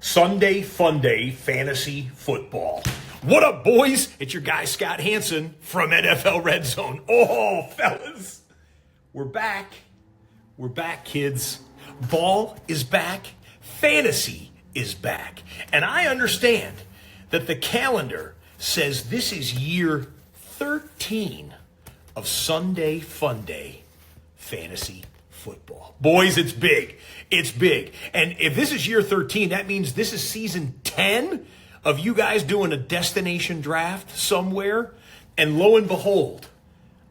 Sunday Fun Day Fantasy Football. What up, boys? It's your guy, Scott Hansen from NFL Red Zone. Oh, fellas, we're back. We're back, kids. Ball is back. Fantasy is back. And I understand that the calendar says this is year 13 of Sunday Fun Day Fantasy Football. Boys, it's big. It's big. And if this is year 13, that means this is season 10 of you guys doing a destination draft somewhere. And lo and behold,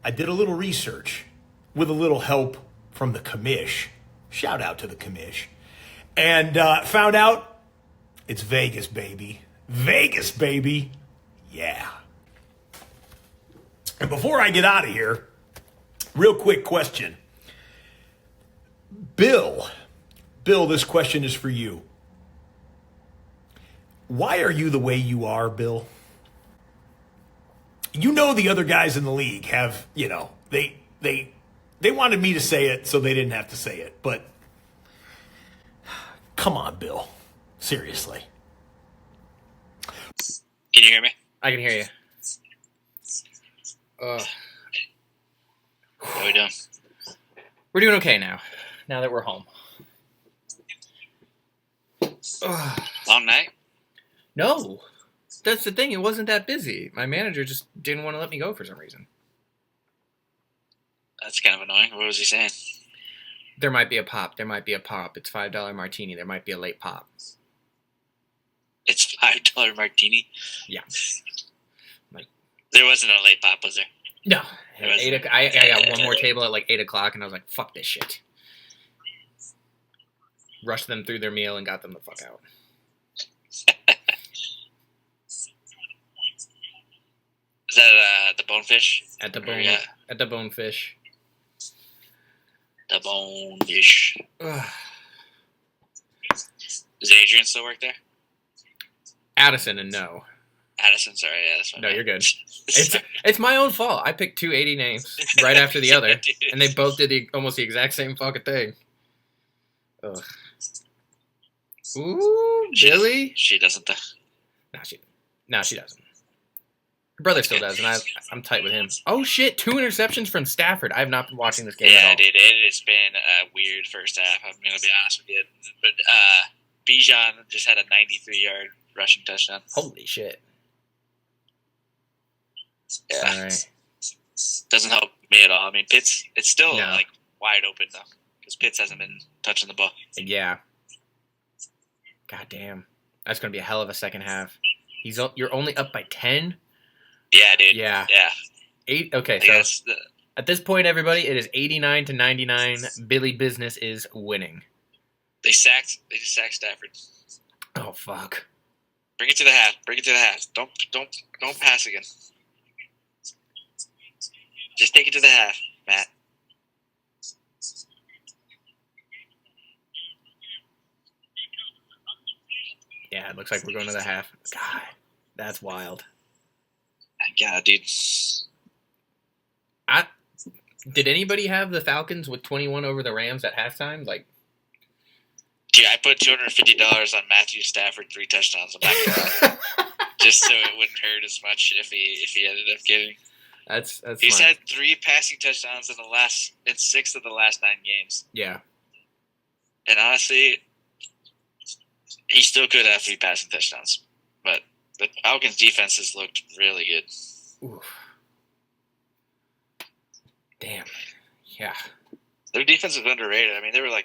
I did a little research with a little help from the commish. Shout out to the commish. And found out it's Vegas, baby. Vegas, baby. Yeah. And before I get out of here, real quick question. Bill, this question is for you. Why are you the way you are, Bill? You know the other guys in the league have, they wanted me to say it so they didn't have to say it. But come on, Bill. Seriously. Can you hear me? I can hear you. How are we doing? We're doing okay now that we're home. Long night? No. That's the thing. It wasn't that busy. My manager just didn't want to let me go for some reason. That's kind of annoying. What was he saying? There might be a pop. There might be a pop. It's $5 martini. There might be a late pop. It's $5 martini? Yeah. There wasn't a late pop, was there? No. I got one more table at like 8 o'clock, and I was like, fuck this shit. Rushed them through their meal and got them the fuck out. Is that the Bonefish? At the Bonefish. The Bonefish. Does Adrian still work there? Addison and no. Addison, sorry, yeah, that's my No, bad. you're good. It's my own fault. I picked two 80 names right after the other, and they both did almost the exact same fucking thing. Ugh. Ooh, Billy? She doesn't, though. No, she doesn't. Her brother still does, and I'm tight with him. Oh, shit, 2 interceptions from Stafford. I have not been watching this game at all. Yeah, dude, it's been a weird first half, I'm going to be honest with you. But Bijan just had a 93-yard rushing touchdown. Holy shit. Yeah. All right. Doesn't help me at all. I mean, Pitts, it's still wide open though, because Pitts hasn't been touching the ball. Yeah. God damn. That's gonna be a hell of a second half. You're only up by 10. Yeah, dude. Yeah. 8. Okay, so at this point, everybody, it is 89-99. Billy Business is winning. They just sacked Stafford. Oh fuck. Bring it to the half. Don't pass again. Just take it to the half, Matt. Yeah, it looks like we're going to the half. God, that's wild. God, dude. Did anybody have the Falcons with 21 over the Rams at halftime? Dude, I put $250 on Matthew Stafford 3 touchdowns. I'm not gonna lie. Just so it wouldn't hurt as much if he ended up getting. That's He's fine. had 3 passing touchdowns in 6 of the last 9 games. Yeah. And honestly, he still could have 3 passing touchdowns. But the Falcons' defense has looked really good. Oof. Damn. Yeah. Their defense is underrated. I mean, they were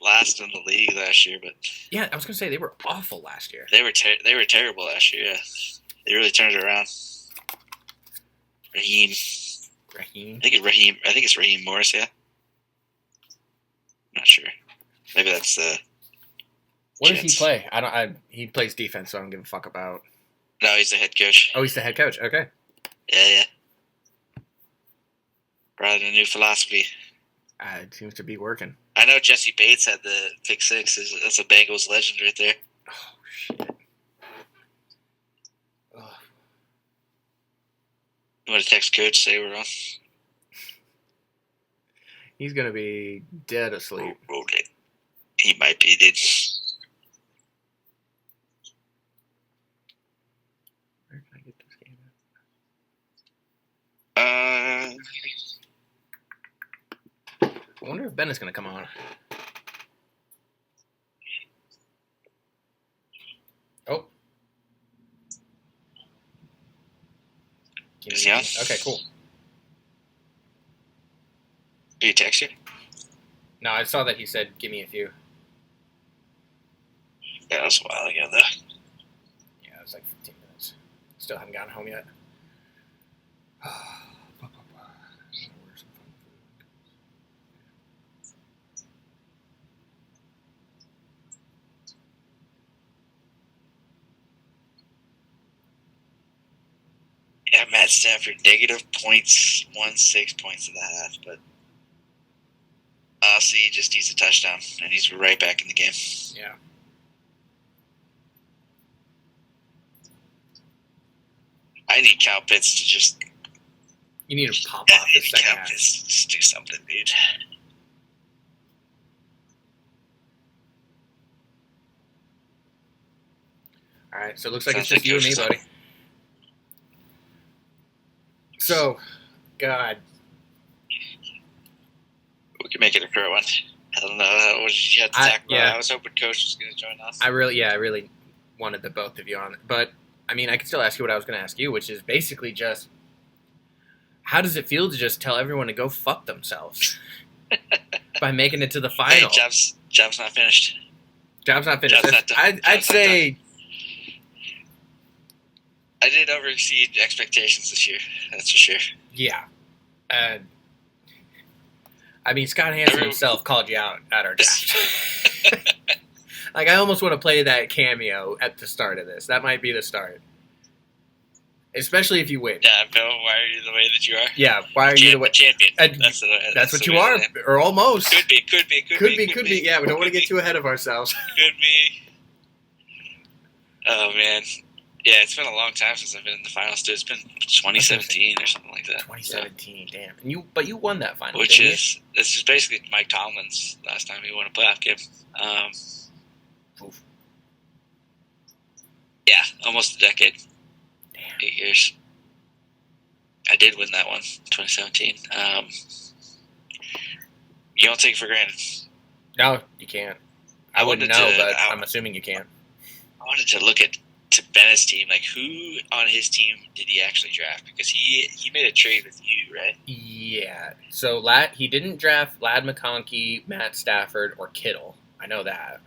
last in the league last year, but Yeah, I was gonna say they were awful last year. they were terrible last year. Yeah, they really turned it around. Raheem. I think it's Raheem Morris. Yeah, not sure. Maybe that's What does he play? He plays defense, so I don't give a fuck about. No, he's the head coach. Oh, he's the head coach. Okay. Yeah. Brought in a new philosophy. It seems to be working. I know Jesse Bates had the pick 6. That's a Bengals legend right there. Oh shit. Ugh. You want to text coach, say we're on? He's gonna be dead asleep. Roll it. He might be, dude. wonder if Bennett's going to come on. Oh. Is he on? Okay, cool. Did he text you? No, I saw that he said, give me a few. Yeah, that was a while ago, though. Yeah, it was like 15 minutes. Still haven't gotten home yet. Yeah, Matt Stafford, negative 0.16 points in that half, but honestly, he just needs a touchdown, and he's right back in the game. Yeah. I need Kyle Pitts to just... You need to pop off the second Kyle half. Pitts just do something, dude. All right, so it looks like it's Sounds just you and me, like buddy. So, God. We can make it a short one. I don't know. What did you have to talk about? Yeah. I was hoping Coach was going to join us. I really wanted the both of you on. But, I mean, I can still ask you what I was going to ask you, which is basically just, how does it feel to just tell everyone to go fuck themselves by making it to the final? Hey, job's not finished. Job's not finished. Job's not done. I'd say... I did overexceed expectations this year. That's for sure. Yeah. I mean, Scott Hansen himself called you out at our draft. Like, I almost want to play that cameo at the start of this. That might be the start. Especially if you win. Yeah, Bill, why are you the way that you are? Yeah, why are you the way? Champion. That's what you are, or almost. Could be. Could be. Yeah, we don't want to get too ahead of ourselves. Could be. Oh, man. Yeah, it's been a long time since I've been in the finals, too. It's been 2017 or something like that. 2017, damn. But you won that final, this is basically Mike Tomlin's last time he won a playoff game. Oof. Yeah, almost a decade. Damn. 8 years. I did win that one, 2017. You don't take it for granted. No, you can't. I wouldn't know, but I'm assuming you can. I wanted to look at Bennett's team, like who on his team did he actually draft? Because he made a trade with you, right? Yeah. So he didn't draft Ladd McConkey, Stafford, or Kittle. I know that.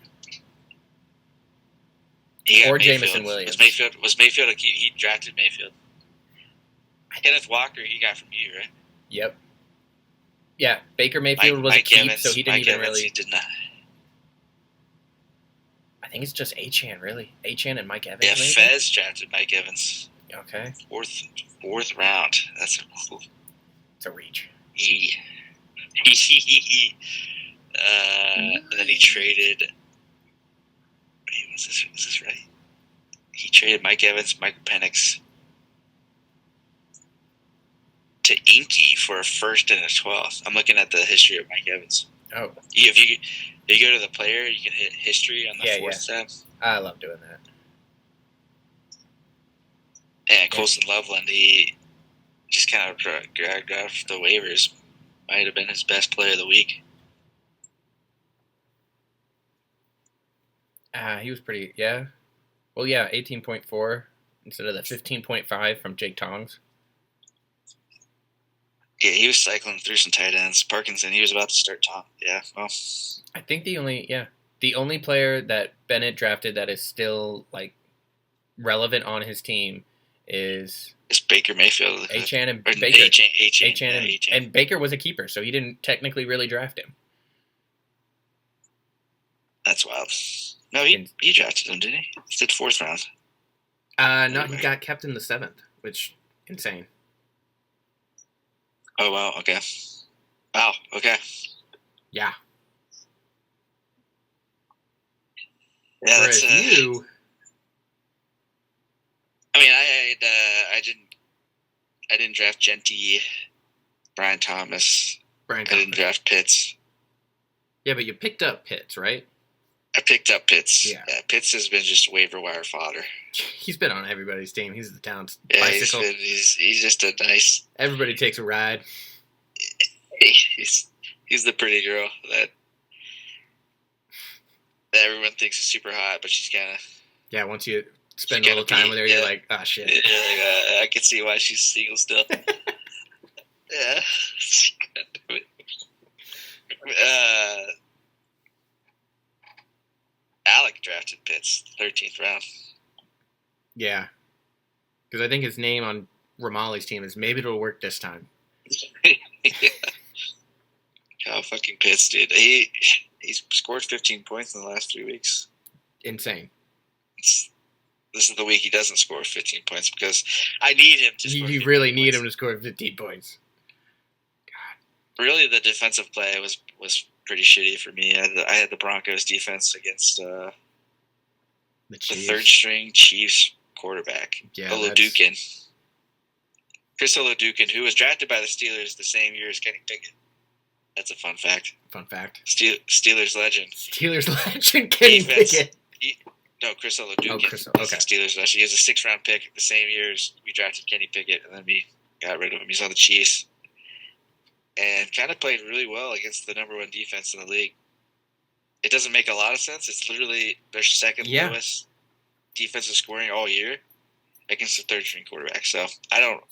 Or Jameson Williams. Was Mayfield he drafted Mayfield? Kenneth Walker he got from you, right? Yep. Yeah, Baker Mayfield was a keep, so he didn't even really. He did not. I think it's just Achane, really. Achane and Mike Evans. Yeah, maybe? Fez drafted Mike Evans. Okay. Fourth round. That's cool. It's a reach. And then he traded. Wait, is this right? He traded Mike Evans, Michael Penix to Inky for a first and a 12th. I'm looking at the history of Mike Evans. Oh. If you go to the player, you can hit history on the fourth tab. I love doing that. And Colson Loveland, he just kind of dragged off the waivers. Might have been his best player of the week. He was pretty, yeah. Well, yeah, 18.4 instead of the 15.5 from Jake Tongs. Yeah, he was cycling through some tight ends. Parkinson, he was about to start Tom. Yeah, well. I think the only player that Bennett drafted that is still, like, relevant on his team is... It's Baker Mayfield. Achane and Baker. Achane. And Baker was a keeper, so he didn't technically really draft him. That's wild. No, he drafted him, didn't he? He did fourth round. No, he got kept in the 7th, which, insane. Oh, wow, okay. Wow, okay. Yeah. Yeah, whereas that's, you... I mean, I didn't draft Genty, Brian Thomas. I didn't draft Pitts. Yeah, but you picked up Pitts, right? I picked up Pitts. Yeah. Pitts has been just waiver wire fodder. He's been on everybody's team. He's the town's bicycle. He's just a nice... Everybody takes a ride. He's He's the pretty girl that everyone thinks is super hot, but she's kind of. Yeah, once you spend a little time with her, you're like, oh shit. Yeah, I can see why she's single still. Yeah. Alec drafted Pitts, 13th round. Yeah. Because I think his name on Ramali's team is maybe it'll work this time. Yeah. Oh, fucking Pitts, dude. He's scored 15 points in the last 3 weeks. Insane. This is the week he doesn't score 15 points because I need him to score 15 You really need points. him to score 15 points. Really, the defensive play was pretty shitty for me. I had the Broncos defense against the third-string Chiefs quarterback, Yeah, Oladukin. Chris Oladukin, who was drafted by the Steelers the same year as Kenny Pickett. That's a fun fact. Steelers legend. Steelers legend, Kenny Pickett. No, Chris Oladukin. Oh, Chris, okay. Steelers legend. He was a 6th-round pick the same year as we drafted Kenny Pickett, and then we got rid of him. He's on the Chiefs. And kind of played really well against the number 1 defense in the league. It doesn't make a lot of sense. It's literally their second lowest defensive scoring all year against the third-string quarterback. So I don't,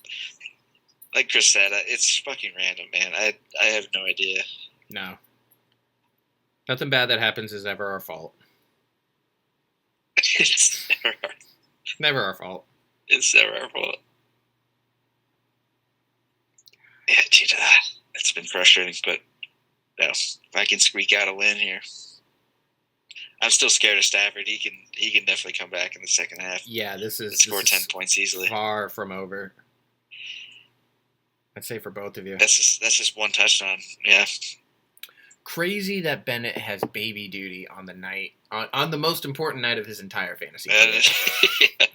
like Chris said, it's fucking random, man. I have no idea. No. Nothing bad that happens is ever our fault. It's never our fault. It's never our fault. Yeah, dude, it's been frustrating, but if I can squeak out a win here. I'm still scared of Stafford. He can definitely come back in the second half. Yeah, this is score 10 points easily. Far from over. I'd say for both of you. That's just 1 touchdown. Yeah. Crazy that Bennett has baby duty on the night on the most important night of his entire fantasy career. Yeah.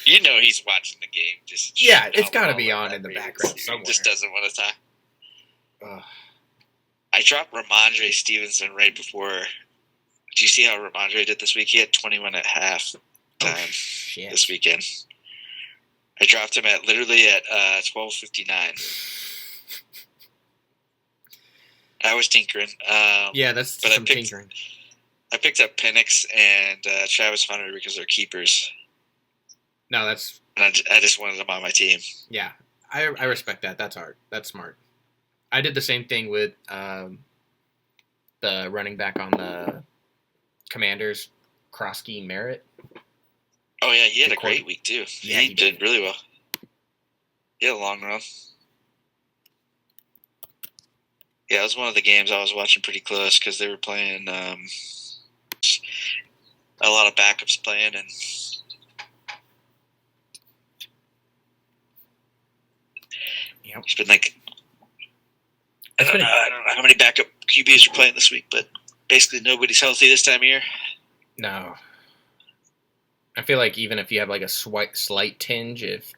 You know he's watching the game. It's got to be on in the background somewhere. He just doesn't want to talk. I dropped Ramondre Stevenson right before. Do you see how Ramondre did this week? He had 21 at half time this weekend. I dropped him at 12:59. I was tinkering. That's some tinkering. I picked up Penix and Travis Hunter because they're keepers. No, that's. And I just wanted them on my team. Yeah, I respect that. That's hard. That's smart. I did the same thing with the running back on the Commanders, Krosky Merritt. Oh yeah, he had a great week too. Yeah, he did really well. He had a long run. Yeah, it was one of the games I was watching pretty close because they were playing a lot of backups playing, and it's been like I don't know how many backup QBs are playing this week, but basically nobody's healthy this time of year. No. I feel like even if you have like a slight tinge, if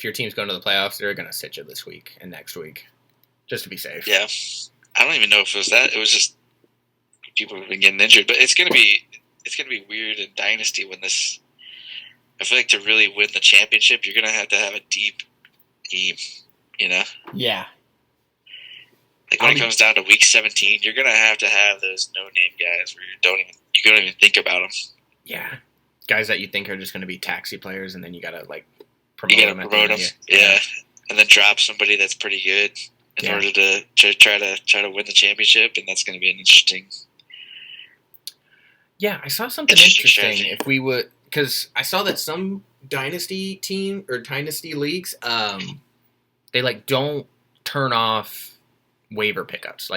your team's going to the playoffs, they're going to sit you this week and next week, just to be safe. Yeah, I don't even know if it was that. It was just people have been getting injured, but it's gonna be weird in Dynasty when this. I feel like to really win the championship, you're gonna have to have a deep team. You know. Yeah. Like when it comes down to week 17, you're gonna have to have those no-name guys where you don't even think about them. Yeah, guys that you think are just going to be taxi players, and then you gotta promote them. Yeah, and then drop somebody that's pretty good in order to try to win the championship, and that's going to be an interesting. Yeah, I saw something interesting. If we would, because I saw that some dynasty team or dynasty leagues, they don't turn off waiver pickups.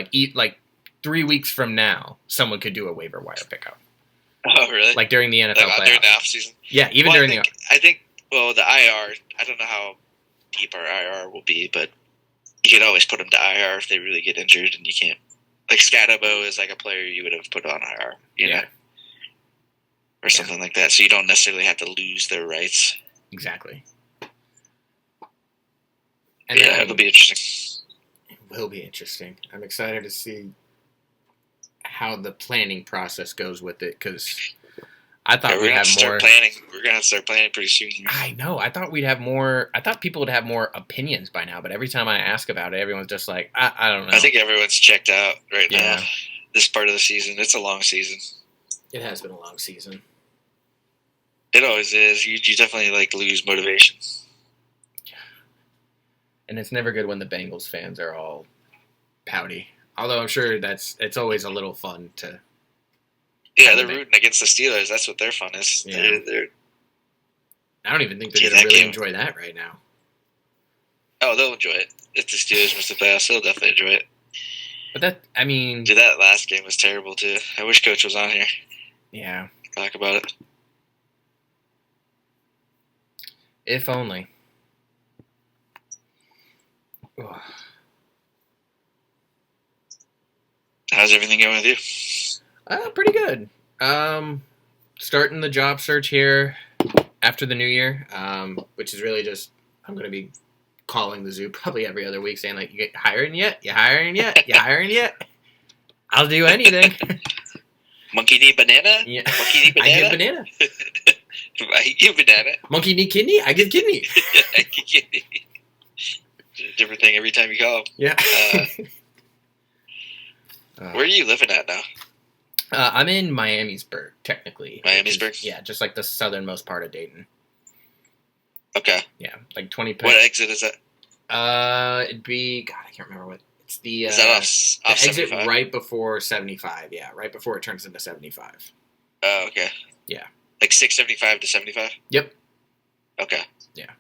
3 weeks from now, someone could do a waiver wire pickup. Oh, really? Like during the NFL playoffs. During the offseason? Yeah, even during the. I think. Well, the IR. I don't know how deep our IR will be, but you can always put them to IR if they really get injured, and you can't. Like Scuttle is like a player you would have put on IR, you know, or something like that. So you don't necessarily have to lose their rights. Exactly. And it'll be interesting. It will be interesting. I'm excited to see how the planning process goes with it, because I thought we'd have more. We're we're gonna start playing it pretty soon. Here. I know. I thought we'd have more. I thought people would have more opinions by now. But every time I ask about it, everyone's just like, I don't know. I think everyone's checked out right Yeah. now. This part of the season, it's a long season. It has been a long season. It always is. You definitely like lose motivation. And it's never good when the Bengals fans are all pouty. Although I'm sure it's always a little fun to. Yeah, they're rooting against the Steelers. That's what their fun is. Yeah. They're I don't even think they're Yeah, going to that really game- enjoy that right now. oh, they'll enjoy it. If the Steelers miss the playoffs, they'll definitely enjoy it. But I mean, Dude, that last game was terrible too. I wish Coach was on here yeah, to talk about it. if only. Ugh. How's everything going with you? Pretty good. Starting the job search here after the new year, which is really just I'm going to be calling the zoo probably every other week saying, like, you hiring yet? You hiring yet? You hiring yet? I'll do anything. Monkey need banana? Yeah. Monkey need I give banana? banana. I give banana. Monkey need kidney? I give kidney. Different thing every time you call. Yeah. Where are you living at now? I'm in Miamisburg, technically. Miamisburg? Which is, yeah, just like the southernmost part of Dayton. Okay. Yeah, like 20. What exit is that? It'd be God. I can't remember what. It's the Is that off the exit 75? right before 75. Yeah, right before it turns into 75. Oh, okay. Yeah. Like 675 to 75? Yep. Okay. Yeah.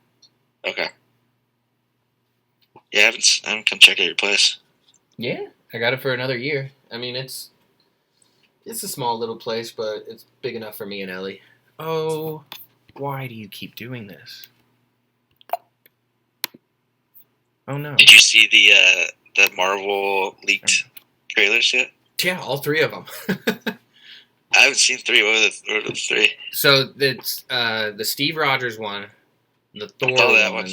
Okay. Yeah, I haven't come check out your place. Yeah, I got it for another year. I mean, it's a small little place, but it's big enough for me and Ellie. Oh, why do you keep doing this? Oh no. Did you see the Marvel leaked trailers yet? Yeah, all three of them. I haven't seen three. What are the three? So it's the Steve Rogers one, the Thor saw that one, one.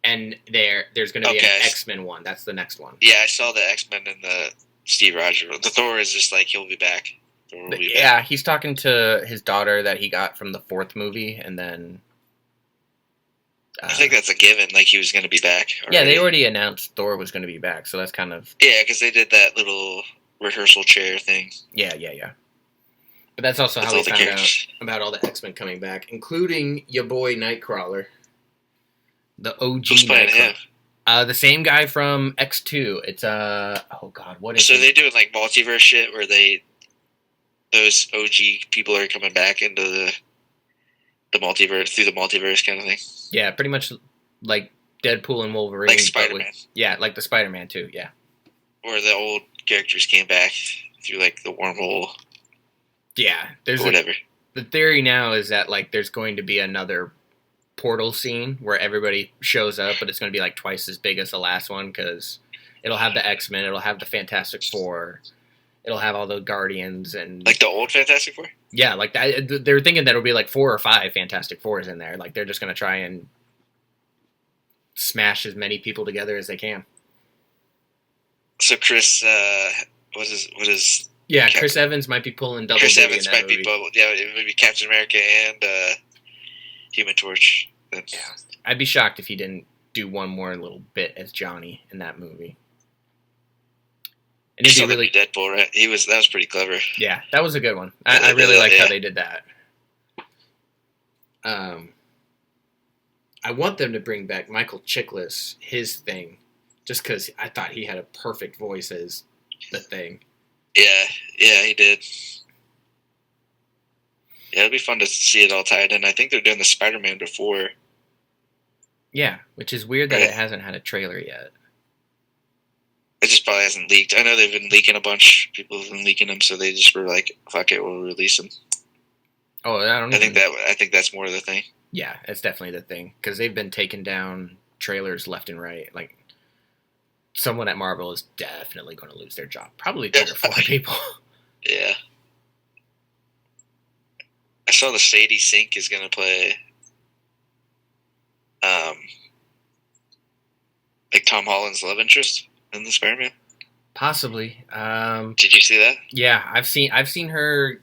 and there's going to be Okay. an X-Men one. That's the next one. Yeah, I saw the X-Men and the Steve Rogers one. The Thor is just like he'll be back. Thor will be back. Yeah, he's talking to his daughter that he got from the fourth movie, and then I think that's a given. Like he was going to be back. yeah, they already announced Thor was going to be back, so that's kind of Yeah, because they did that little rehearsal chair thing. yeah. But that's also With how all we the found out characters. about all the X-Men coming back, including your boy Nightcrawler, the OG Who's playing him? Nightcrawler. The same guy from X2. It's oh god, what is So it? they doing like multiverse shit where those OG people are coming back into the multiverse through the multiverse kind of thing. Yeah, pretty much like Deadpool and Wolverine. Like but Spider-Man. Yeah, like the Spider-Man too. Yeah. Where the old characters came back through like the wormhole Yeah, there's or whatever. the theory now is that like there's going to be another portal scene where everybody shows up, but it's going to be like twice as big as the last one because it'll have the X-Men, it'll have the Fantastic Four, it'll have all the Guardians and Like the old Fantastic Four? yeah, like that. They're thinking that it'll be like 4 or 5 Fantastic Fours in there. Like they're just going to try and smash as many people together as they can. So Chris, what is Yeah, Chris Evans might be pulling double Chris duty Evans in that might be movie. both. Yeah, it would be Captain America and Human Torch. That's, I'd be shocked if he didn't do one more little bit as Johnny in that movie. And you it'd saw be really, Deadpool, right? That was pretty clever. yeah, that was a good one. Yeah, I really liked how yeah. they did that. I want them to bring back Michael Chiklis, his thing, just because I thought he had a perfect voice as the thing. Yeah, he did. Yeah, it'd be fun to see it all tied in. I think they're doing the Spider-Man before. Yeah, which is weird that Right. it hasn't had a trailer yet. It just probably hasn't leaked. I know they've been leaking a bunch. People have been leaking them, so they just were like, "Fuck it, we'll release them." Oh, I don't. I think that's more of the thing. Yeah, it's definitely the thing because they've been taking down trailers left and right. Like, someone at Marvel is definitely going to lose their job. Probably 3 or 4 people. Yeah. I saw the Sadie Sink is going to play, like Tom Holland's love interest in the Spider-Man. Possibly. Did you see that? Yeah, I've seen her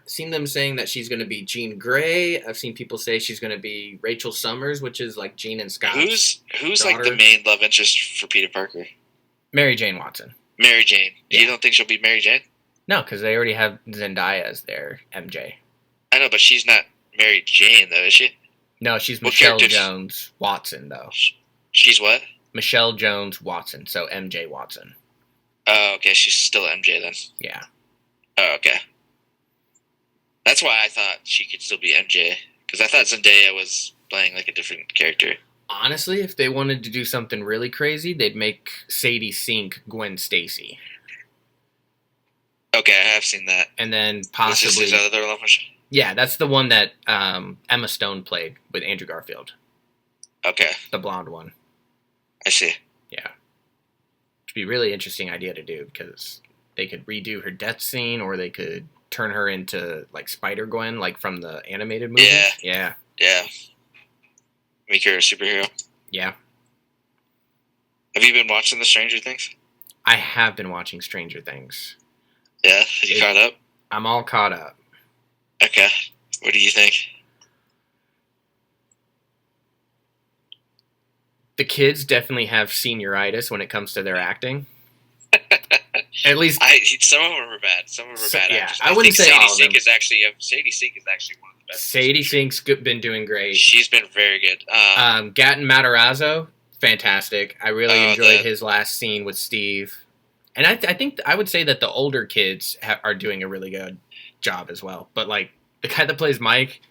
seen them saying that she's going to be Jean Grey. I've seen people say she's going to be Rachel Summers, which is like Jean and Scott. Who's daughter. like the main love interest for Peter Parker? Mary Jane Watson. Mary Jane. Yeah. You don't think she'll be Mary Jane? No, because they already have Zendaya as their MJ. I know, but she's not Mary Jane, though, is she? No, she's What Michelle characters? Jones Watson, though. She's what? Michelle Jones Watson, so MJ Watson. Oh, okay. She's still MJ then. Yeah. Oh, okay. That's why I thought she could still be MJ. Because I thought Zendaya was playing like a different character. Honestly, if they wanted to do something really crazy, they'd make Sadie Sink Gwen Stacy. Okay, I have seen that. And then Is this possibly... his other love interest? Yeah, that's the one that Emma Stone played with Andrew Garfield. Okay, The blonde one. I see. Yeah. It'd be a really interesting idea to do because they could redo her death scene or they could turn her into like Spider-Gwen, like from the animated movie. Yeah. Yeah. Yeah. Make her a superhero. Yeah. Have you been watching the Stranger Things? I have been watching Stranger Things. Yeah? You caught up? I'm all caught up. Okay. What do you think? The kids definitely have senioritis when it comes to their acting. At least, Some of them are bad. Some of them are bad yeah, actors. I wouldn't think say Sadie all of them. Sadie Sink is actually one of the best. Sadie Sink's been doing great. She's been very good. Gatton Matarazzo, fantastic. I really enjoyed the- his last scene with Steve. And I think I would say that the older kids are doing a really good job as well. But like the guy that plays Mike,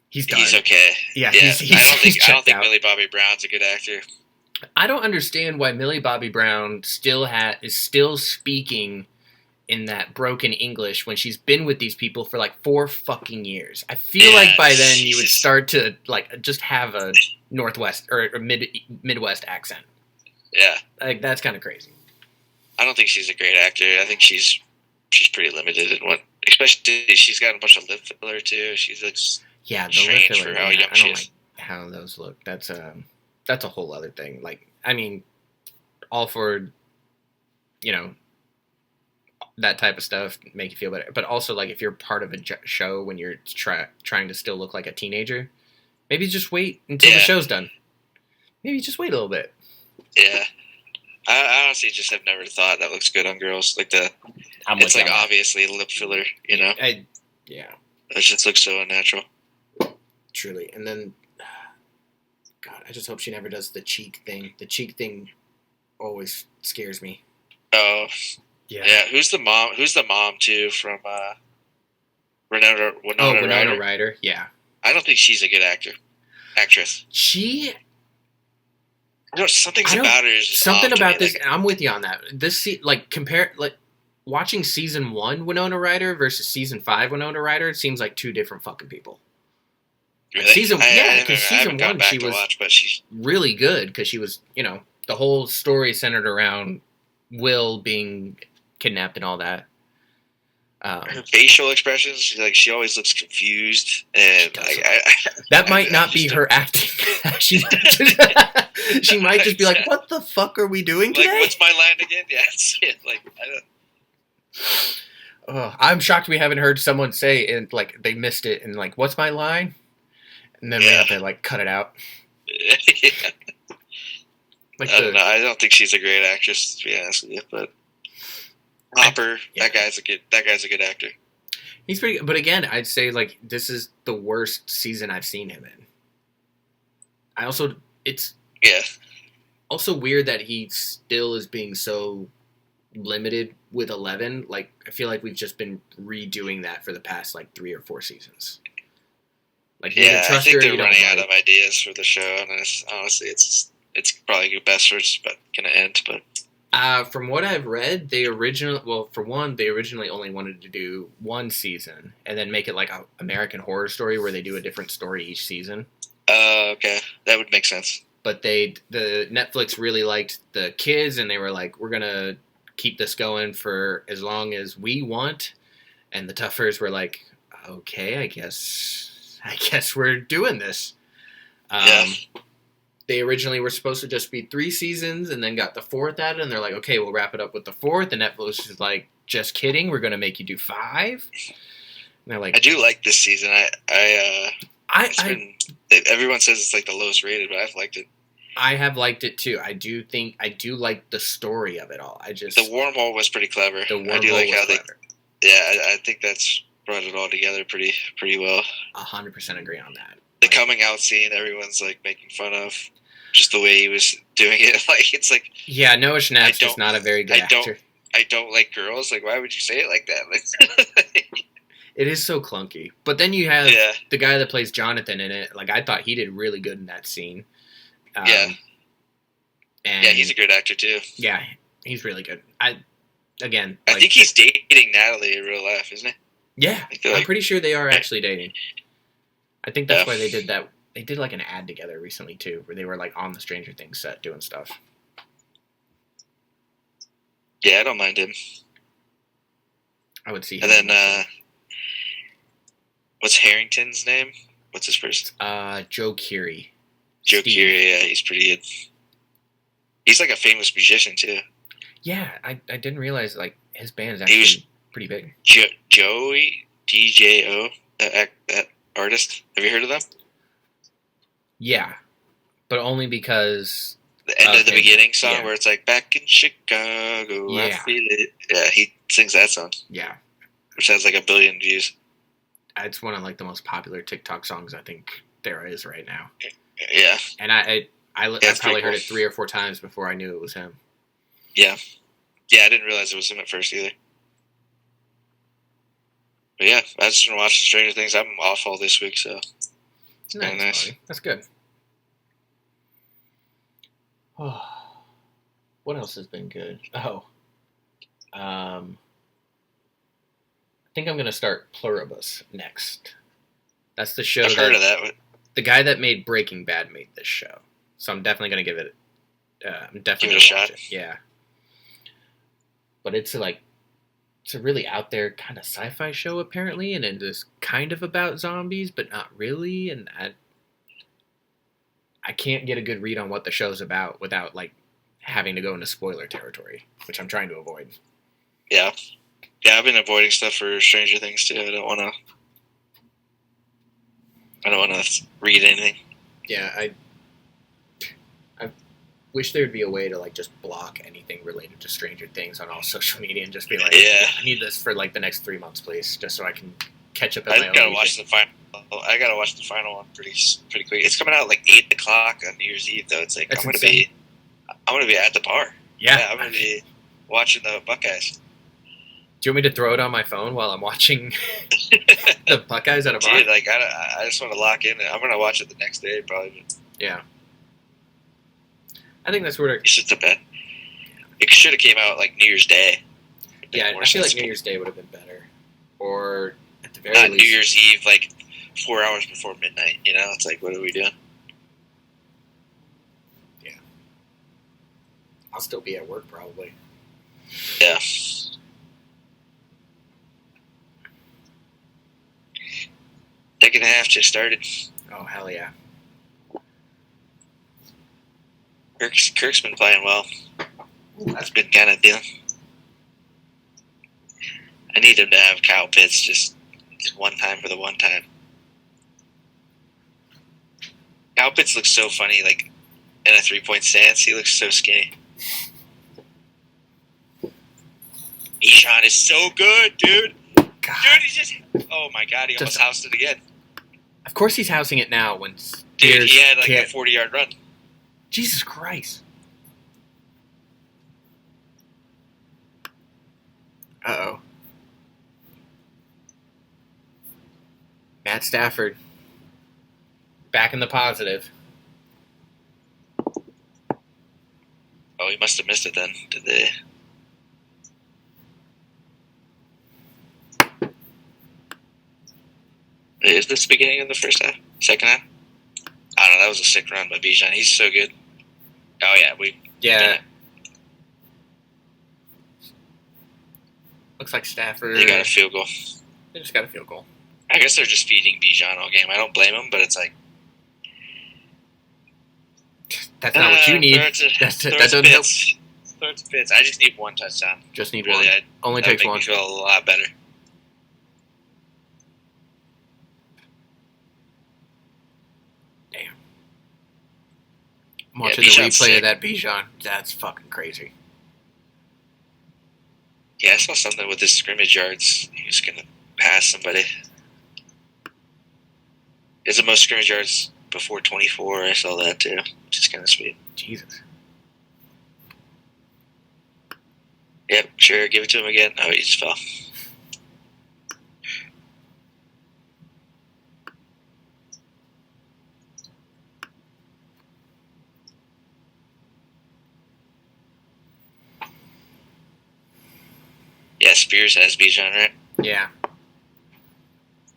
he's done. He's okay. Yeah, Yeah. he's I don't checked think out. Millie Bobby Brown's a good actor. I don't understand why Millie Bobby Brown is still speaking in that broken English when she's been with these people for like 4 fucking years. I feel like by then you would start to like just have a Northwest or Midwest accent. Yeah. Like that's kind of crazy. I don't think she's a great actor. I think she's pretty limited in what, especially she's got a bunch of lip filler too. She's like Yeah, the strange lip filler, for how yeah, young I she don't is. like how those look. That's a whole other thing. Like, I mean, all for, that type of stuff, make you feel better. But also, like, if you're part of a show when you're trying to still look like a teenager, maybe just wait until the show's done. Maybe just wait a little bit. Yeah. I honestly just have never thought that looks good on girls. Like it's like obviously lip filler, Yeah, It just looks so unnatural. truly. And then, God, I just hope she never does the cheek thing. The cheek thing always scares me. Oh, yeah. Who's the mom? Who's the mom too from Winona Ryder? Ryder. Yeah. I don't think she's a good actress. She. Something's about her is just something off to about me. this. I'm with you on that. Watching season 1 Winona Ryder versus season 5 Winona Ryder. It seems like 2 different fucking people. Really? Because season haven't gone 1 back she to was watch, but she's really good because she was, the whole story centered around Will being kidnapped and all that. her facial expressions. She always looks confused, and That might not be her acting. she might just be like, "What the fuck are we doing today?" Like, what's my line again? Yeah, it's it. Like, I don't. I'm shocked we haven't heard someone say and like they missed it and like, "What's my line?" And then we have to like cut it out. Yeah. Like I don't know. I don't think she's a great actress, to be honest with you. But Hopper, that guy's a good actor. He's pretty good. But again, I'd say like this is the worst season I've seen him in. It's also weird that he still is being so limited with 11. Like I feel like we've just been redoing that for the past like 3 or 4 seasons. Like you either I trust think her or they're you don't running out like. of ideas for the show, and honestly, it's probably best where it's going to end. But From what I've read, they originally only wanted to do 1 season and then make it like an American Horror Story where they do a different story each season. Okay, that would make sense. But the Netflix really liked the kids and they were like, we're gonna keep this going for as long as we want. And the Tuffers were like, okay, I guess we're doing this. They originally were supposed to just be 3 seasons and then got the 4th added, and they're like, okay, we'll wrap it up with the 4th. And Netflix is like, just kidding. We're going to make you do 5. And they're like, I do like this season. Everyone says it's like the lowest rated, but I've liked it. I have liked it too. I do like the story of it all. The wormhole was pretty clever. The wormhole was clever. I think that's brought it all together pretty well. 100% agree on that. The coming out scene, everyone's like making fun of just the way he was doing it. Like it's like, yeah, Noah Schnapp's just not a very good actor. I don't like girls. Like, why would you say it like that? Like, it is so clunky. But then you have the guy that plays Jonathan in it. Like, I thought he did really good in that scene. And he's a good actor too. Yeah, he's really good. I think he's dating Natalie in real life, isn't he? Yeah, I'm pretty sure they are actually dating. I think that's why they did that. They did like an ad together recently too, where they were like on the Stranger Things set doing stuff. Yeah, I don't mind him. I would see. And then, what's Harrington's name? What's his first? Joe Keery. Joe Keery, yeah, he's pretty good. He's like a famous musician too. Yeah, I didn't realize like his band is actually pretty big. Joey DJO, that artist. Have you heard of them? Yeah, but only because the end of the beginning song where it's like back in Chicago, I feel it. Yeah, he sings that song. Yeah, which has like 1 billion views. It's one of like the most popular TikTok songs I think there is right now. Yeah, and I probably heard it 3 or 4 times before I knew it was him. Yeah, I didn't realize it was him at first either. But yeah, I just been watching Stranger Things. I'm off all this week, so it's kind of nice. Buddy. That's good. Oh, what else has been good? Oh, I think I'm gonna start Pluribus next. That's the show. I've heard of that. The guy that made Breaking Bad made this show, so I'm definitely gonna give it. I'm definitely give it a shot. Yeah, but it's a really out there kind of sci-fi show apparently, and it is kind of about zombies, but not really. And I can't get a good read on what the show's about without like having to go into spoiler territory, which I'm trying to avoid. Yeah, I've been avoiding stuff for Stranger Things too. I don't want to read anything. Yeah, I wish there'd be a way to like just block anything related to Stranger Things on all social media and just be like, I need this for like the next 3 months, please, just so I can catch up. I gotta watch the final. I gotta watch the final one pretty quick. It's coming out like 8:00 on New Year's Eve, though. It's like I'm gonna be at the bar. Yeah, I'm gonna be watching the Buckeyes. Do you want me to throw it on my phone while I'm watching the Buckeyes at a bar? Dude, like I just want to lock in. I'm gonna watch it the next day, probably. Yeah. I think that's where it should have been. It should have came out like New Year's Day. Yeah, I feel like New Year's Day would have been better, or at the very least New Year's Eve, like 4 hours before midnight. You know, it's like, what are we doing? Yeah, I'll still be at work probably. Yeah. Second half just started. Oh hell yeah! Kirk's been playing well. That's been kind of deal. I need him to have Kyle Pitts just one time for the one time. Kyle Pitts looks so funny, like in a 3-point stance. He looks so skinny. Bijan is so good, dude. God. Dude, oh my God, he almost housed it again. Of course he's housing it now when dude, he had like a 40-yard run. Jesus Christ. Uh-oh. Matt Stafford. Back in the positive. Oh, he must have missed it then. Did they? Is this the beginning of the first half? Second half? I don't know. That was a sick run by Bijan. He's so good. Oh, yeah. Yeah. Looks like Stafford. They got a field goal. They just got a field goal. I guess they're just feeding Bijan all game. I don't blame them, but it's like. That's not what you need. That doesn't help. throw it to Pitts. I just need one touchdown. Just need Really, one. Only that takes would make one. me feel a lot better. Damn. I'm watching Bijan's the replay sick. of that Bijan. That's fucking crazy. Yeah, I saw something with his scrimmage yards. He was going to pass somebody. It's the most scrimmage yards before 24. I saw that too, which is kind of sweet. Jesus. Yep, sure. Give it to him again. Oh, he just fell. Yeah, Spears has Bijan, right? Yeah.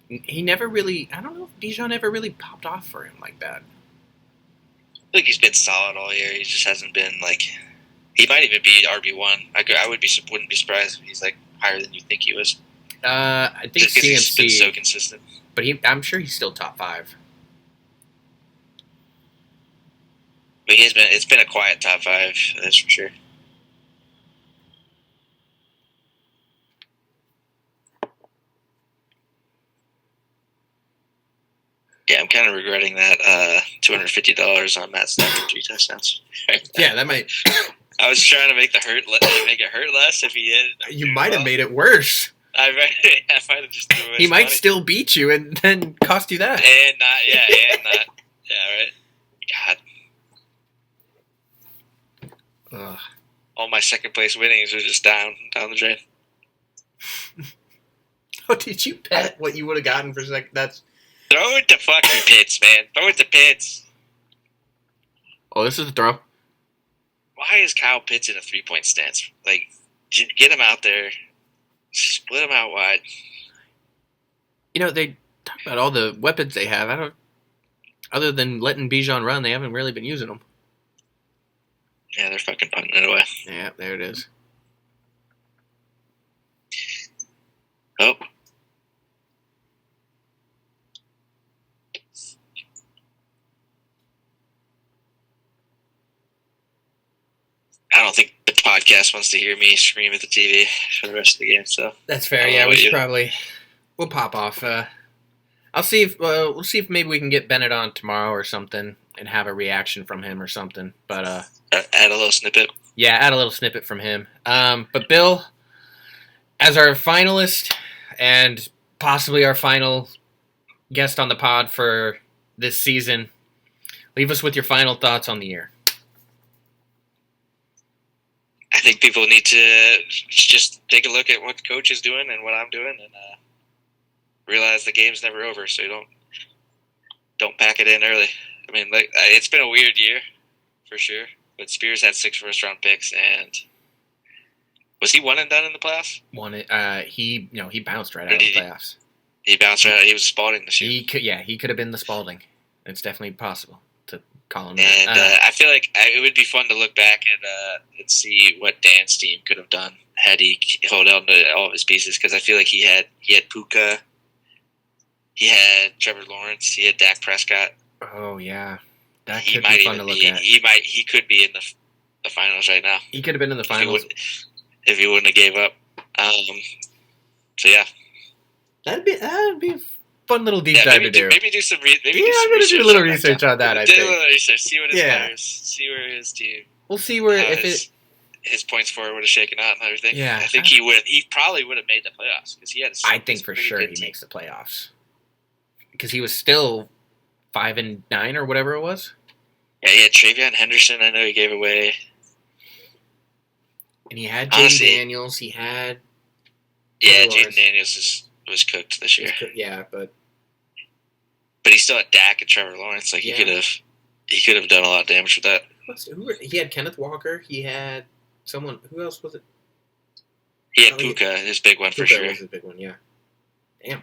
He never really... I don't know if Bijan ever really popped off for him like that. I think he's been solid all year. He just hasn't been like... He might even be RB1. I wouldn't be surprised if he's like higher than you think he was. I think Just because he's been CMC... so consistent. But I'm sure he's still top 5. But it's been a quiet top 5, that's for sure. Yeah, I'm kind of regretting that $250 on Matt Stafford 3 touchdowns. Yeah, that might... I was trying to make it hurt less if he did. You might have made it worse. I might have just threw away He some might money. still beat you and then cost you that. And not. Yeah, right. God. Ugh. All my second place winnings are just down the drain. Oh, did you bet what you would have gotten for second? That's... Throw it to fucking Pitts, man. Throw it to Pitts. Oh, this is a throw. Why is Kyle Pitts in a 3-point stance? Like, get him out there. Split him out wide. You know, they talk about all the weapons they have. Other than letting Bijan run, they haven't really been using them. Yeah, they're fucking punting it away. Yeah, there it is. Oh. I don't think the podcast wants to hear me scream at the TV for the rest of the game, so. That's fair. Yeah, we should probably... We'll pop off. I'll see if... we'll see if maybe we can get Bennett on tomorrow or something and have a reaction from him or something. But, add a little snippet. Yeah, add a little snippet from him. But Bill, as our finalist and possibly our final guest on the pod for this season, leave us with your final thoughts on the year. I think people need to just take a look at what the coach is doing and what I'm doing, and realize the game's never over. So don't pack it in early. I mean, like, it's been a weird year for sure. But Spears had 6 first-round picks, and was he one and done in the playoffs? He bounced right out of the playoffs. He bounced right out. He was Spalding this year. He could have been the Spalding. It's definitely possible to call him and that. I feel like it would be fun to look back and see what Dan's team could have done had he held on to all of his pieces. Because I feel like he had Puka, he had Trevor Lawrence, he had Dak Prescott. Oh yeah, that could be fun to look at. He could be in the finals right now. He could have been in the finals if he wouldn't have gave up. So yeah, that'd be a fun little deep dive to do. Maybe do some. I'm gonna do a little research on that. I think. Do a little research. See what his players. See where his team. We'll see where his points for it would have shaken out and everything. Yeah, I think he would. He probably would have made the playoffs because he had. I think for sure he makes the playoffs because he was still 5-9 or whatever it was. Yeah, he had Travion Henderson. I know he gave away. And he had Jaden Daniels. He had. Yeah, Jaden Daniels was cooked this year. Yeah, but he still had Dak and Trevor Lawrence. Like he could have done a lot of damage with that. He had Kenneth Walker. He had someone. Who else was it? He had Puka, his big one for sure. Puka was his big one. Yeah. Damn.